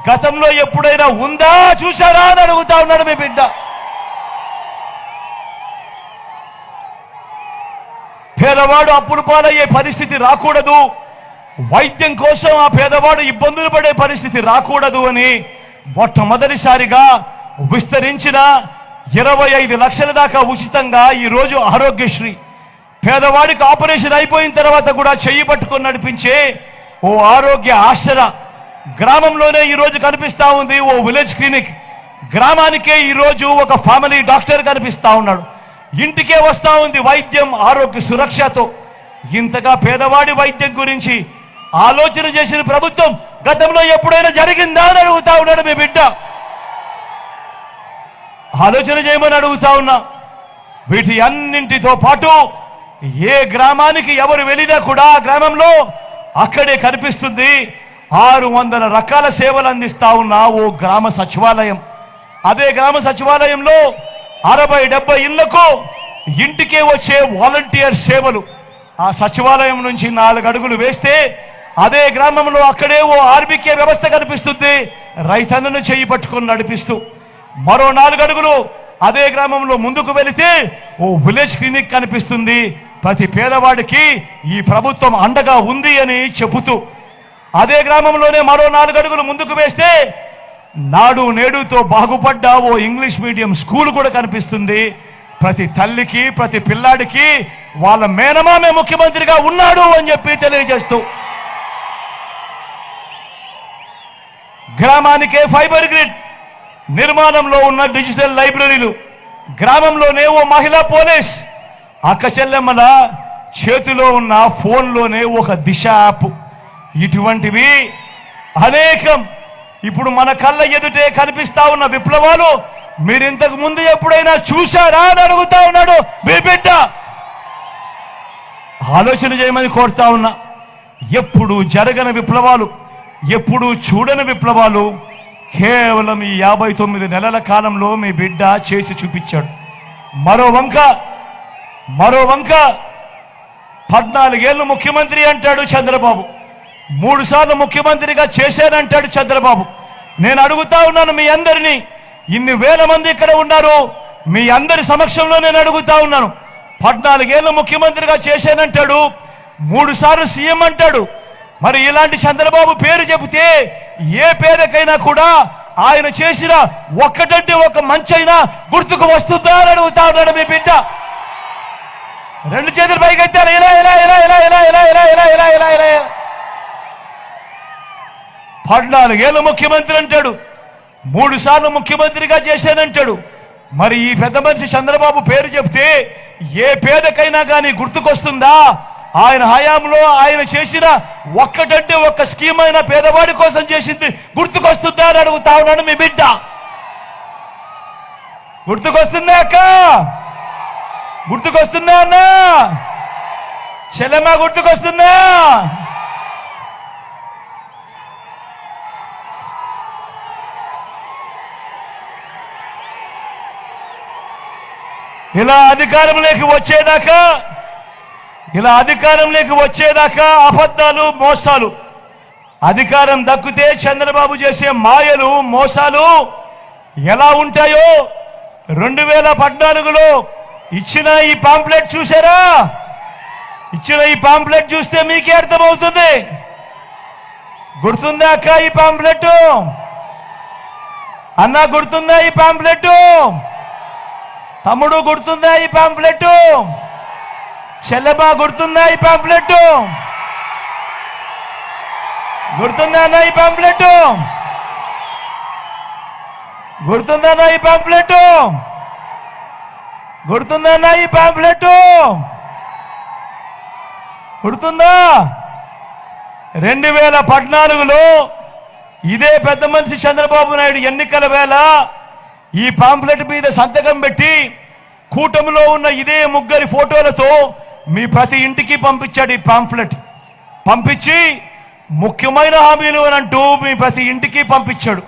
గతంలో ఎప్పుడైనా ఉందా చూశారా అని అడుగుతా ఉన్నాడు మీ బిడ్డ. పేదవాడు అప్పుల పాలయ్యే పరిస్థితి రాకూడదు, వైద్యం కోసం ఆ పేదవాడు ఇబ్బందులు పడే పరిస్థితి రాకూడదు అని మొట్టమొదటిసారిగా విస్తరించిన 25 లక్షల దాకా ఉచితంగా ఈరోజు ఆరోగ్యశ్రీ, పేదవాడికి ఆపరేషన్ అయిపోయిన తర్వాత కూడా చెయ్యి పట్టుకొని నడిపించే ఓ ఆరోగ్య ఆసరా, గ్రామంలోనే ఈరోజు కనిపిస్తా ఉంది ఓ విలేజ్ క్లినిక్, గ్రామానికే ఈరోజు ఒక ఫ్యామిలీ డాక్టర్ కనిపిస్తా ఉన్నాడు, ఇంటికే వస్తా ఉంది వైద్యం ఆరోగ్య సురక్షతో. ఇంతగా పేదవాడి వైద్యం గురించి ఆలోచన చేసిన ప్రభుత్వం గతంలో ఎప్పుడైనా జరిగిందా అని అడుగుతా ఉన్నాడు మీ బిడ్డ. ఆలోచన చేయమని అడుగుతా ఉన్నా. వీటి అన్నింటితో పాటు ఏ గ్రామానికి ఎవరు వెళ్ళినా కూడా ఆ గ్రామంలో అక్కడే కనిపిస్తుంది 600 రకాల సేవలు అందిస్తా ఉన్న ఓ గ్రామ సచివాలయం. అదే గ్రామ సచివాలయంలో 60-70 ఇళ్లకు ఇంటికే వచ్చే వాలంటీర్ సేవలు. ఆ సచివాలయం నుంచి 4 అడుగులు వేస్తే అదే గ్రామంలో అక్కడే ఓ ఆర్బీకే వ్యవస్థ కనిపిస్తుంది, రైతన్నను చేయి పట్టుకొని నడిపిస్తూ. మరో 4 అడుగులు అదే గ్రామంలో ముందుకు వెళితే ఓ విలేజ్ క్లినిక్ కనిపిస్తుంది, ప్రతి పేదవాడికి ఈ ప్రభుత్వం అండగా ఉంది అని చెబుతూ. అదే గ్రామంలోనే మరో 4 అడుగులు ముందుకు వేస్తే నాడు నేడుతో బాగుపడ్డ ఓ ఇంగ్లీష్ మీడియం స్కూల్ కూడా కనిపిస్తుంది, ప్రతి తల్లికి ప్రతి పిల్లాడికి వాళ్ళ మేనమామే ముఖ్యమంత్రిగా ఉన్నాడు అని చెప్పి తెలియజేస్తూ. గ్రామానికే ఫైబర్ గ్రిడ్ నిర్మాణంలో ఉన్న డిజిటల్ లైబ్రరీలు, గ్రామంలోనే ఓ మహిళా పోలీస్, అక్క చెల్లెమ్మల చేతిలో ఉన్న ఫోన్లోనే ఒక దిశ యాప్, ఇటువంటివి అనేకం ఇప్పుడు మన కళ్ళ ఎదుటే కనిపిస్తా ఉన్న విప్లవాలు మీరు ఇంతకు ముందు ఎప్పుడైనా చూశారా అని అడుగుతా ఉన్నాడు మీ బిడ్డ. ఆలోచన చేయమని కోరుతా ఉన్నా. ఎప్పుడు జరగని విప్లవాలు, ఎప్పుడు చూడని విప్లవాలు కేవలం ఈ 59 నెలల కాలంలో మీ బిడ్డ చేసి చూపించాడు. మరో వంక 14 ఏళ్ళు ముఖ్యమంత్రి అంటాడు చంద్రబాబు, 3 సార్లు ముఖ్యమంత్రిగా చేశానంటాడు చంద్రబాబు. నేను అడుగుతా ఉన్నాను మీ అందరినీ, ఇన్ని వేల మంది ఇక్కడ ఉన్నారు, మీ అందరి సమక్షంలో నేను అడుగుతా ఉన్నాను. 14 ఏళ్ళు ముఖ్యమంత్రిగా చేశానంటాడు, 3 సార్లు సీఎం అంటాడు. మరి ఇలాంటి చంద్రబాబు పేరు చెబితే ఏ పేరుకైనా కూడా ఆయన చేసిన ఒక్కటంటే ఒక మంచైనా గుర్తుకు వస్తుందా అని అడుగుతా ఉన్నాడు మీ బిడ్డ. 2 చేతులు పైకి ఎత్తారు, ఇలా ఇలా ఇలా ఇలా ఇలా ఇలా ఇలా ఇలా ఇలా ఇలా ఇలా 14 ఏళ్ళు ముఖ్యమంత్రి అంటాడు, 3 సార్లు ముఖ్యమంత్రిగా చేశానంటాడు. మరి ఈ పెద్ద మనిషి చంద్రబాబు పేరు చెప్తే ఏ పేదకైనా కానీ గుర్తుకొస్తుందా? ఆయన హయాంలో ఆయన చేసిన ఒక్కటంటే ఒక్క స్కీమ్ అయినా పేదవాడి కోసం చేసింది గుర్తుకొస్తుందా అని అడుగుతా ఉన్నాడు మీ బిడ్డ. గుర్తుకొస్తుందా అక్క? గుర్తుకొస్తుందా అన్నా? చెల్లెమ్మ గుర్తుకొస్తుందా? ఇలా అధికారంలోకి వచ్చేదాకా ఇలా అధికారంలోకి వచ్చేదాకా అబద్ధాలు, మోసాలు. అధికారం దక్కితే చంద్రబాబు చేసే మాయలు, మోసాలు ఎలా ఉంటాయో 2014లో ఇచ్చిన ఈ పాంప్లెట్ చూసారా? ఇచ్చిన ఈ పాంప్లెట్ చూస్తే మీకే అర్థమవుతుంది. గుర్తుందా అక్క ఈ పాంప్లెట్? అన్న గుర్తుందా ఈ పాంప్లెట్? తమ్ముడు గుర్తుందా ఈ పాంప్లెట్? చెల్లెమ్మ గుర్తుందా ఈ పాంప్లెట్? గుర్తుందా అన్న ఈ పాంప్లెట్? గుర్తుందా అన్న ఈ పాంప్లెట్? గుర్తుందా అన్న ఈ పాంప్లెట్? గుర్తుందా? 2014లో ఇదే పెద్ద మనిషి చంద్రబాబు నాయుడు ఎన్నికల వేళ ఈ పాంప్లెట్ మీద సంతకం పెట్టి కూటమిలో ఉన్న ఇదే ముగ్గురి ఫోటోలతో మీ ప్రతి ఇంటికి పంపించాడు. ఈ పాంప్లెట్ పంపించి ముఖ్యమైన హామీలు అని అంటూ మీ ప్రతి ఇంటికి పంపించాడు.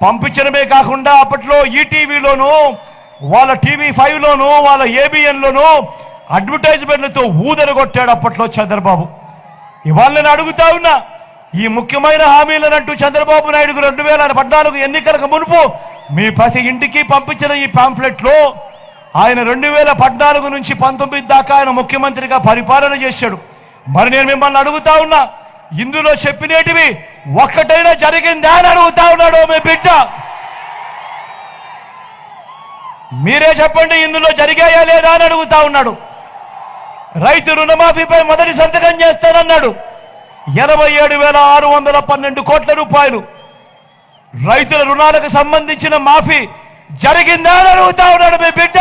పంపించడమే కాకుండా అప్పట్లో ఈటీవీలోను, వాళ్ళ TV5లోను, వాళ్ళ ABNలోను అడ్వర్టైజ్మెంట్లతో ఊదరగొట్టాడు అప్పట్లో చంద్రబాబు. ఇవాళ నేను అడుగుతా ఉన్నా, ఈ ముఖ్యమైన హామీలనంటూ చంద్రబాబు నాయుడు 2014 ఎన్నికలకు మునుపు మీ ప్రతి ఇంటికి పంపించిన ఈ పాంప్లెట్లో ఆయన 2014 నుంచి 19 దాకా ఆయన ముఖ్యమంత్రిగా పరిపాలన చేశాడు. మరి నేను మిమ్మల్ని అడుగుతా ఉన్నా, ఇందులో చెప్పినేటివి ఒక్కటైనా జరిగిందా అని అడుగుతా ఉన్నాడు మీ బిడ్డ. మీరే చెప్పండి, ఇందులో జరిగాయా లేదా అని అడుగుతా ఉన్నాడు. రైతు రుణమాఫీపై మొదటి సంతకం చేస్తానన్నాడు. 87,612 కోట్ల రూపాయలు రైతుల రుణాలకు సంబంధించిన మాఫీ జరిగిందా అని అడుగుతా ఉన్నాడు మీ బిడ్డ.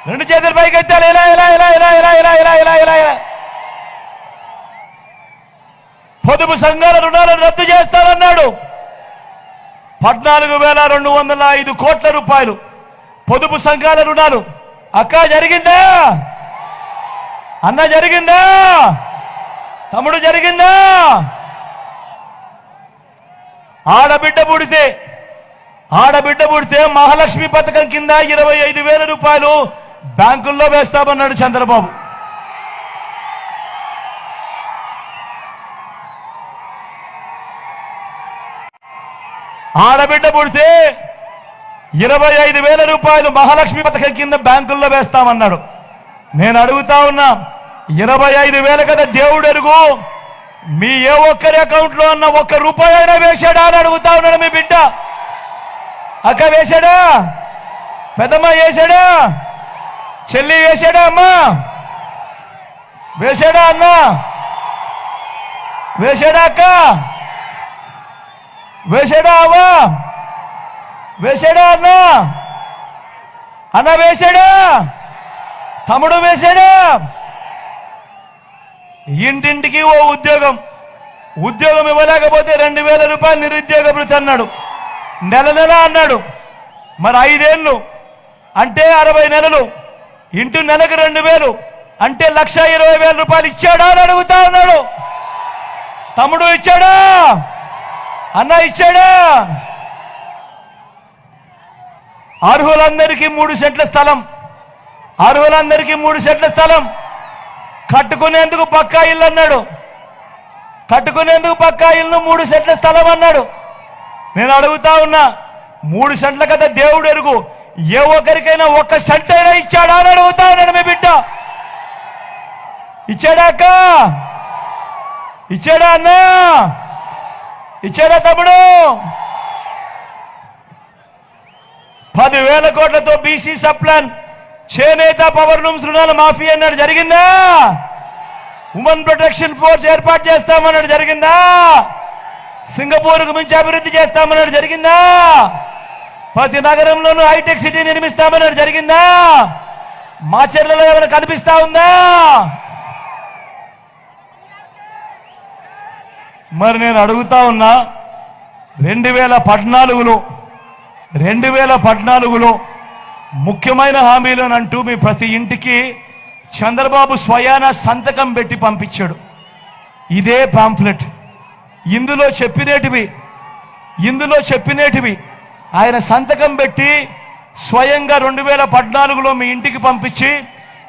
రెండు చేతుల పైకి ఎత్తాలి. ఇలా ఇలా ఇలా ఇలా ఇలా ఇలా ఇలా ఇలా ఇలా ఇలా పొదుపు సంఘాల రుణాలను రద్దు చేస్తానన్నాడు. 14,205 కోట్ల రూపాయలు పొదుపు సంఘాల రుణాలు. అక్క జరిగిందా? అన్న జరిగిందా? తమ్ముడు జరిగిందా? ఆడబిడ్డ పుడితే మహాలక్ష్మి పథకం కింద 25,000 రూపాయలు బ్యాంకుల్లో వేస్తామన్నాడు చంద్రబాబు. ఆడబిడ్డ పుడితే 25,000 రూపాయలు మహాలక్ష్మి పథకం కింద బ్యాంకుల్లో వేస్తామన్నాడు. నేను అడుగుతా ఉన్నా, 25,000 కదా దేవుడు ఎరుగు, మీ ఏ ఒక్కరి అకౌంట్ లో అన్న 1 రూపాయి అయినా వేశాడా అని అడుగుతా ఉన్నాడు మీ బిడ్డ. అక్క వేశాడా? పెద్దమ్మ వేశాడా? చెల్లి వేశాడా? అమ్మా వేశాడా? అన్న వేశాడా? అక్క వేశాడా? అవ్వా వేశాడా? అన్న వేశాడా? తమ్ముడు వేశాడా? ఇంటింటికి ఓ ఉద్యోగం ఇవ్వలేకపోతే 2,000 రూపాయలు నిరుద్యోగ భృతి అన్నాడు. నెల అన్నాడు. మరి 5 ఏళ్ళు అంటే 60 నెలలు ఇంటూ నెలకు 2,000 అంటే 1,20,000 రూపాయలు ఇచ్చాడా అని అడుగుతా ఉన్నాడు. తమ్ముడు ఇచ్చాడా? అన్న ఇచ్చాడా? అర్హులందరికీ 3 సెంట్ల స్థలం, అర్హులందరికీ 3 సెంట్ల స్థలం కట్టుకునేందుకు పక్కా ఇల్లు అన్నాడు. కట్టుకునేందుకు పక్కా ఇల్లు 3 సెంట్ల స్థలం అన్నాడు. నేను అడుగుతా ఉన్నా, 3 సెంట్ల కదా దేవుడు ఎరుగు, ఏ ఒక్కరికైనా 1 సెంట్ అయినా ఇచ్చాడా అని అడుగుతా ఉన్నాడు మీ బిడ్డ. ఇచ్చాడా అక్క? ఇచ్చాడా అన్న? ఇచ్చాడా తమ్ముడు? 10,000 కోట్లతో బీసీ సప్లాన్, చేనేత, పవర్ లూమ్స్ రుణాల మాఫీ అన్నాడు. జరిగిందా? ఉమెన్ ప్రొటెక్షన్ ఫోర్స్ ఏర్పాటు చేస్తామన్నాడు. జరిగిందా? సింగపూర్కు మించి అభివృద్ధి చేస్తామన్నాడు. జరిగిందా? ప్రతి నగరంలోనూ హైటెక్ సిటీ నిర్మిస్తామన్నాడు. జరిగిందా? మాచర్లలో ఏమైనా కనిపిస్తా ఉందా? మరి నేను అడుగుతా ఉన్నా, 2014లో ముఖ్యమైన హామీలను అంటూ మీ ప్రతి ఇంటికి చంద్రబాబు స్వయాన సంతకం పెట్టి పంపించాడు. ఇదే పాంఫ్లెట్. ఇందులో చెప్పినేటివి ఆయన సంతకం పెట్టి స్వయంగా 2014లో మీ ఇంటికి పంపించి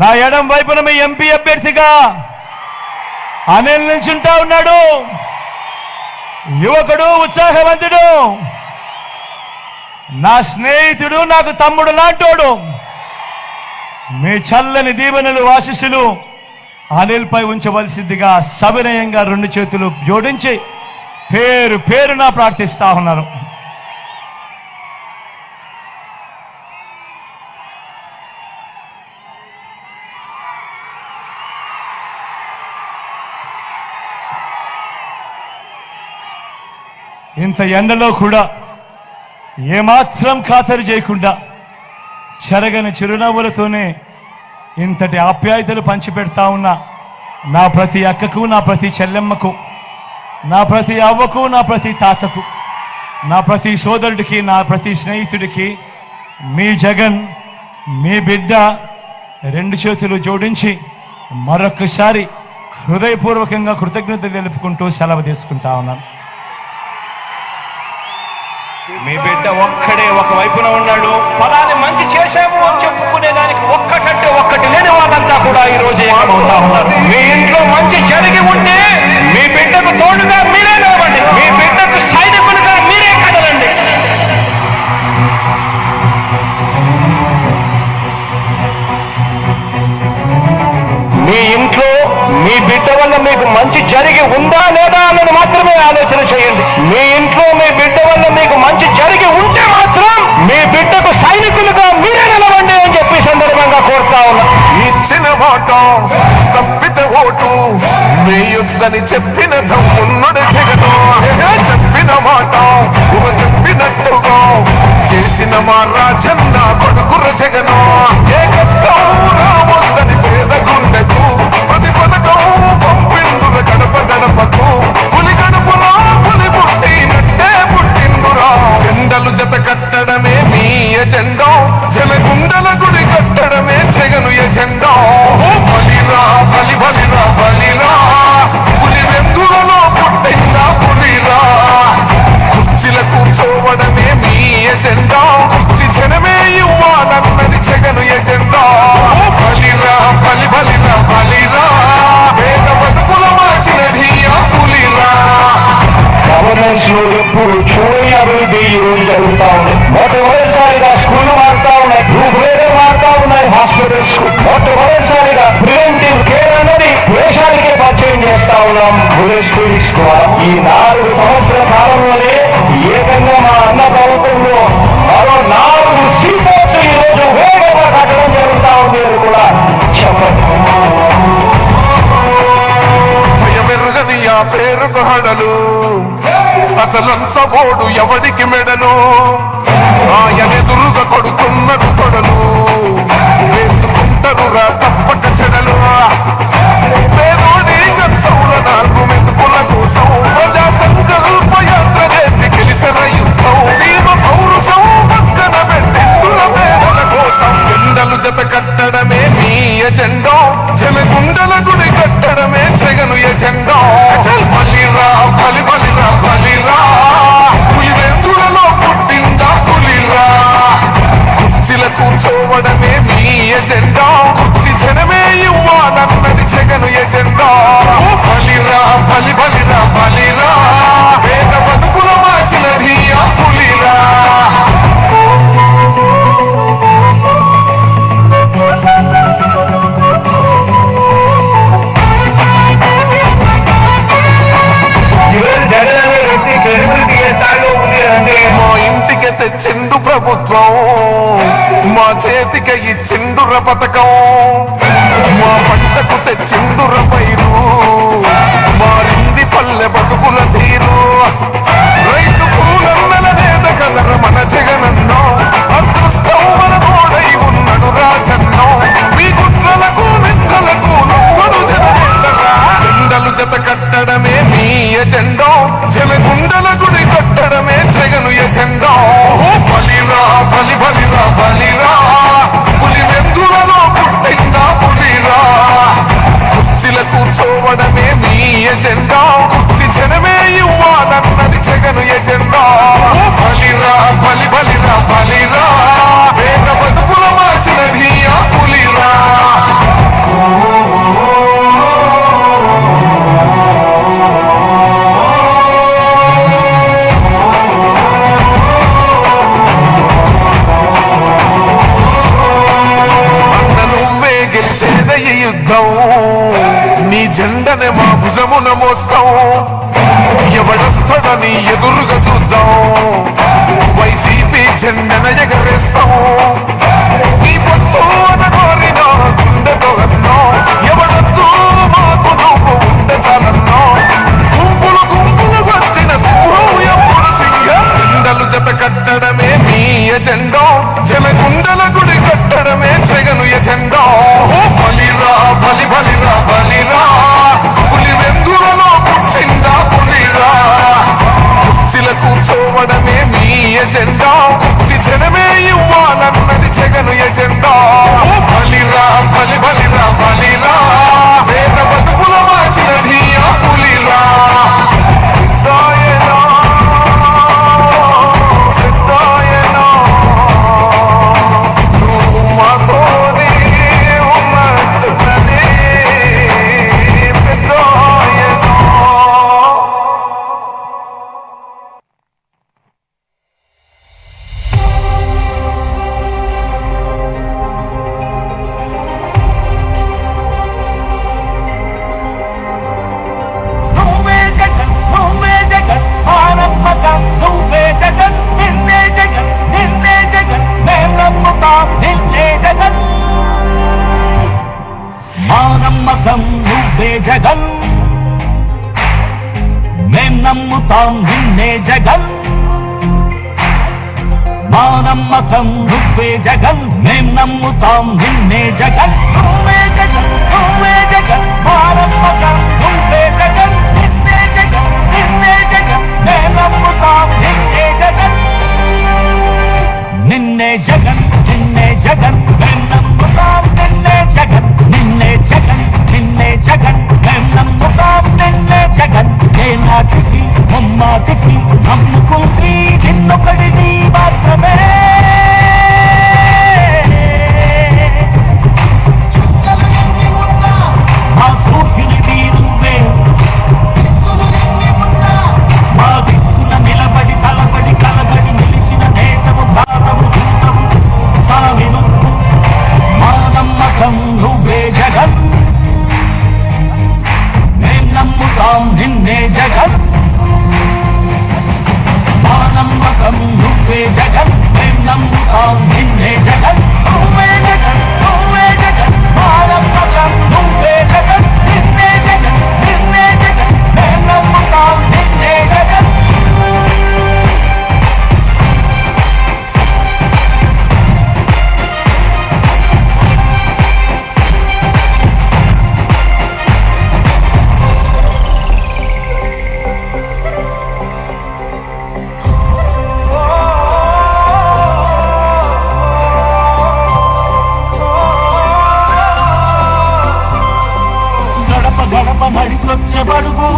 నా ఎడం వైపున మీ ఎంపీ అభ్యర్థిగా అనిల్ నిల్చుంటా ఉన్నాడు. యువకుడు, ఉత్సాహవంతుడు, నా స్నేహితుడు, నాకు తమ్ముడు లాంటోడు. మీ చల్లని దీవెనలు, ఆశీస్సులు అనిల్ పై ఉంచవలసిందిగా సవినయంగా 2 చేతులు జోడించి పేరు పేరున ప్రార్థిస్తా ఉన్నాను. ఇంత ఎండలో కూడా ఏమాత్రం ఖాతరు చేయకుండా చెరగని చిరునవ్వులతోనే ఇంతటి ఆప్యాయతలు పంచిపెడతా ఉన్నా నా ప్రతి అక్కకు, నా ప్రతి చెల్లెమ్మకు, నా ప్రతి అవ్వకు, నా ప్రతి తాతకు, నా ప్రతి సోదరుడికి, నా ప్రతి స్నేహితుడికి మీ జగన్, మీ బిడ్డ 2 చేతులు జోడించి మరొకసారి హృదయపూర్వకంగా కృతజ్ఞతలు తెలుపుకుంటూ సెలవు తీసుకుంటా ఉన్నాను. మీ బిడ్డ ఒక్కడే ఒక వైపున ఉన్నాడు. ఫలాన్ని మంచి చేశాము అని చెప్పుకునే దానికి ఒక్కటంటే ఒక్కటి లేని వాళ్ళంతా కూడా ఈ రోజు ఏకమవుతా ఉన్నారు. మీ ఇంట్లో మంచి జరిగి ఉంటే మీ బిడ్డకు తోడుగా మీరే నిలవండి. మీ బిడ్డకు సైనికులుగా మీరే కదలండి. మీ ఇంట్లో మీ బిడ్డ వల్ల మీకు మంచి జరిగి ఉందా లేదా అన్నది మాత్రమే ఆలోచన చేయండి. మీ ఇంట్లో మీ బిడ్డ వల్ల మీకు మంచి జరిగి ఉంటే మాత్రం మీ బిడ్డకు సైనికులుగా మీరే నిలవండి అని చెప్పి సందర్భంగా కోరుతా ఉన్నా. ఇచ్చిన మాట తప్పితే ఓటు మీ యుద్ధని చెప్పిన దమ్మున్నడు జగను. చెప్పిన మాట చెప్పినట్టుగా చేసిన మా రాజన్న కొడుకుర జగను. ఏ కష్టం రావద్దని పేద గుండెకు ప్రతి పథకం పంపిండుర గడప గడపకు. పులి గడపలో పులి పుట్టినట్టే పుట్టిండురా. జెండలు జత కట్టడమే మీ ఎజెండా, జలగుండల గుడి కట్టడమే జగను ఎజెండా. బలిరా బలి బలిరా బలిరా, పులి వెందులలో పుట్టిందా పులిరా. కుర్చీల కూర్చోవడమే మీ ఎజెండా, కుర్చీ జనమే ఇవ్వాలన్నది జగను ఎజెండా. బలిరా బలి బలిరా బలిరా, వేద బతుకుల మార్చినది ఆ పులిరా. గవర్నెన్స్ లో ఎప్పుడు చూడని అభివృద్ధి ఈ రోజు జరుగుతా ఉంది. మొట్టమొదటిసారిగా స్కూళ్లు మారుతా ఉన్నాయి, రూపురేఖలు మారుతా ఉన్నాయి, హాస్పిటల్స్ మొట్టమొదటిసారిగా ప్రివెంటివ్ కేర్ అన్నది దేశానికే పరిచయం చేస్తా ఉన్నాం బుల్లెట్ క్లినిక్స్ ద్వారా. ఈ 4 సంవత్సరాల కాలంలోనే ఏకంగా మా అన్న ప్రభుత్వంలో మరో 4 సీపోర్ట్లు ఈ రోజు వేగంగా కట్టడం జరుగుతా ఉంది అని కూడా చెప్పండి. భయమెరుగని ఆ పేరుకు హడలు, అసలంచబోడు ఎవడికి మెడలు. ఆయనెదురుగా కొడుతున్నారు కొడలు, వేసుకుంటారు రా తప్పక చెడలు. పేదోడి గంసౌల 4 మెతుకుల కోసం ప్రజా సంకల్ప యాత్ర చేసి గెలిసిన యుద్ధం. సీమ పౌరుషం పక్కన పెట్టిండుల పేదల కోసం. జెండలు జత కట్టడమే మీ ఎజెండా, జలగుండల గుడి కట్టడమే జగను ఎజెండా. బలిరా బలి బలిరా బలిరా, పులి వెందులలో పుట్టిందా పులిరా. కుర్చీల కూర్చోవడమే మీ ఎజెండా, కుర్చీ జనమే ఇవ్వాలన్నది జగను ఎజెండా. బలిరా బలి బలిరా బలిరా, వేద బతుకుల మార్చినది ఆ పులిరా. మా ఇంటికి తెచ్చిండు ప్రభుత్వం, మా చేతికి ఇచ్చిండుర పథకం. మా పంటకు తెచ్చిండుర పైరు, మారింది పల్లె బతుకుల తీరు. రైతు పూలన్నల నేత కదర మన జగనన్నో, అదృష్టం మన తోడై ఉన్నడు రాజన్నో. మీ కుట్రలకు నిందలకు నొక్కడు జననేతరా. జెండలు జత కట్టడమే మీ ఎజెండా, జలగుండల గుడి కట్టడమే జగను ఎజెండా. బలిరా బలి బలిరా బలిరా, పులి వెందులలో పుట్టిందా పులిరా. కుర్చీల కూర్చోవడమే మీ ఎజెండా, కుర్చీ జనమే ఇవ్వాలన్నది జగను ఎజెండా. బలిరా బలి బలిరా బలిరా, వేద బతుకుల మార్చినది ఆ పులిరా. జెండనే మా భుజమున మోస్తాం ఎవడొస్తాడని ఎదురుగా చూద్దాం వైసీపీ జెండన ఎగరేస్తాం ఈ పొత్తు అనగోరిన గుండెతో అన్నాం ఎవడొద్దు మాకు నువ్వు ఉండ చాలన్నాం గుంపులు గుంపులు వచ్చిన సింహం ఎప్పుడు సింహం జెండలు జత కట్టడమే మీ ఎజెండా జనగుండల గుడి కట్టడమే జగను ఎజెండా బలిరా బలి బలిరా బలిరా పులి వెందులలో పుట్టిందా పులిరా కుర్చీల కూర్చోవడమే మీ ఎజెండా కుర్చీ జనమే ఇవ్వాలన్నది జగను ఎజెండా బలిరా బలి బలిరా బలిరా వేద బతుకుల మార్చినది ఆ పులిరా పెద్దాయనా, పెద్దాయనా, నువ్వు మాతోనే ఉన్నట్టున్నదే పెద్దాయనా. నువ్వే జగన్ నువ్వే జగన్ మానమ్మకం నువ్వే జగన్ నిన్నే జగన్ నిన్నే జగన్ మేం నమ్ముతాం నిన్నే జగన్ మానమ్మకం నువ్వే జగన్ మేం నమ్ముతాం నిన్నే జగన్ మానమ్మకం నువ్వే జగన్ మేం నమ్ముతాం నిన్నే జగన్ నువ్వే జగన్ నువ్వే జగన్ మానమ్మకం నువ్వే జగన్ నిన్నే జగన్ నిన్నే జగన్ మేం నమ్ముతాం నిన్నే జగన్ నిన్నే జగన్ నిన్నే జగన్ మేం నమ్ముతాం నిన్నే జగన్ నిన్నే జగన్ నిన్నే జగన్ మేం నమ్ముతాం నిన్నే జగన్ ఏ నాటికి ముమ్మాటికి నమ్ముకుంది నిన్నొకడిని మాత్రమే మా సూర్యునివి నువ్వే మా దిక్కున నిలబడి తలబడి కలబడి నిలిచిన నేతవు భ్రాతవు దూతవు సామి నువ్వు మా నమ్మకం నువ్వే జగన్ మేం నమ్ముతాం నిన్నే జగన్ మా నమ్మకం నువ్వే జగన్ మేం నమ్ముతాం నిన్నే జగన్ నువ్వే జగన్ నువ్వే జగన్ మా నమ్మకం నువ్వే జగన్ నిన్నే జగన్ నిన్నే జగన్ మేం నమ్ముతాం నిన్నే జగన్ గడప గడప నడిచొచ్చే బడుగు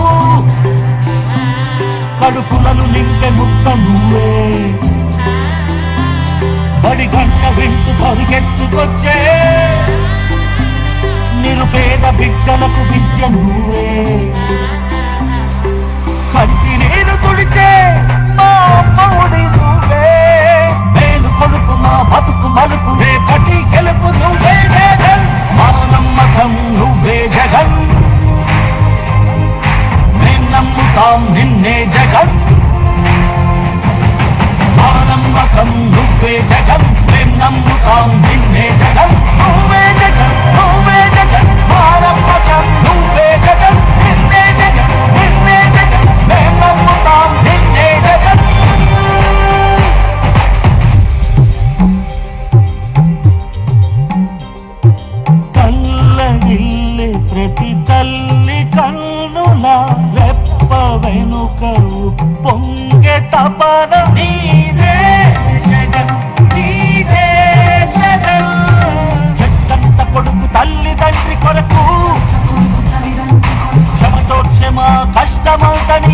కడుపులను నింపే ముక్క నువ్వే బడి గంట వింటూ పరిగెత్తుకొచ్చే నిరుపేద బిడ్డలకు విద్య నువ్వే కంటి నీరు తుడిచే మా అమ్మఒడి నువ్వే మేలు కొడుకు మా బతుకు మలుపు రేపటి గెలుపు నువ్వే జగన్ మా నమ్మకం నువ్వే జగన్ మేం నమ్ముతాం నిన్నే జగన్ మా నమ్మకం నువ్వే జగన్ మేం నమ్ముతాం నిన్నే జగన్ నువ్వే జగన్ నువ్వే జగన్ మా నమ్మకం నువ్వే జగన్ నిన్నే జగన్ నిన్నే జగన్ మేం నమ్ముతాం నిన్నే జగన్ కళ్ళగిల్లే ప్రతి తల్లి కన్నుల రెప్ప వెనుకరు పొంగే తపన నీదే జగన్ నీదే జగన్ చెట్టంత కొడుకు తల్లి తండ్రి కొరకు క్షమతో క్షమ కష్టమవుతని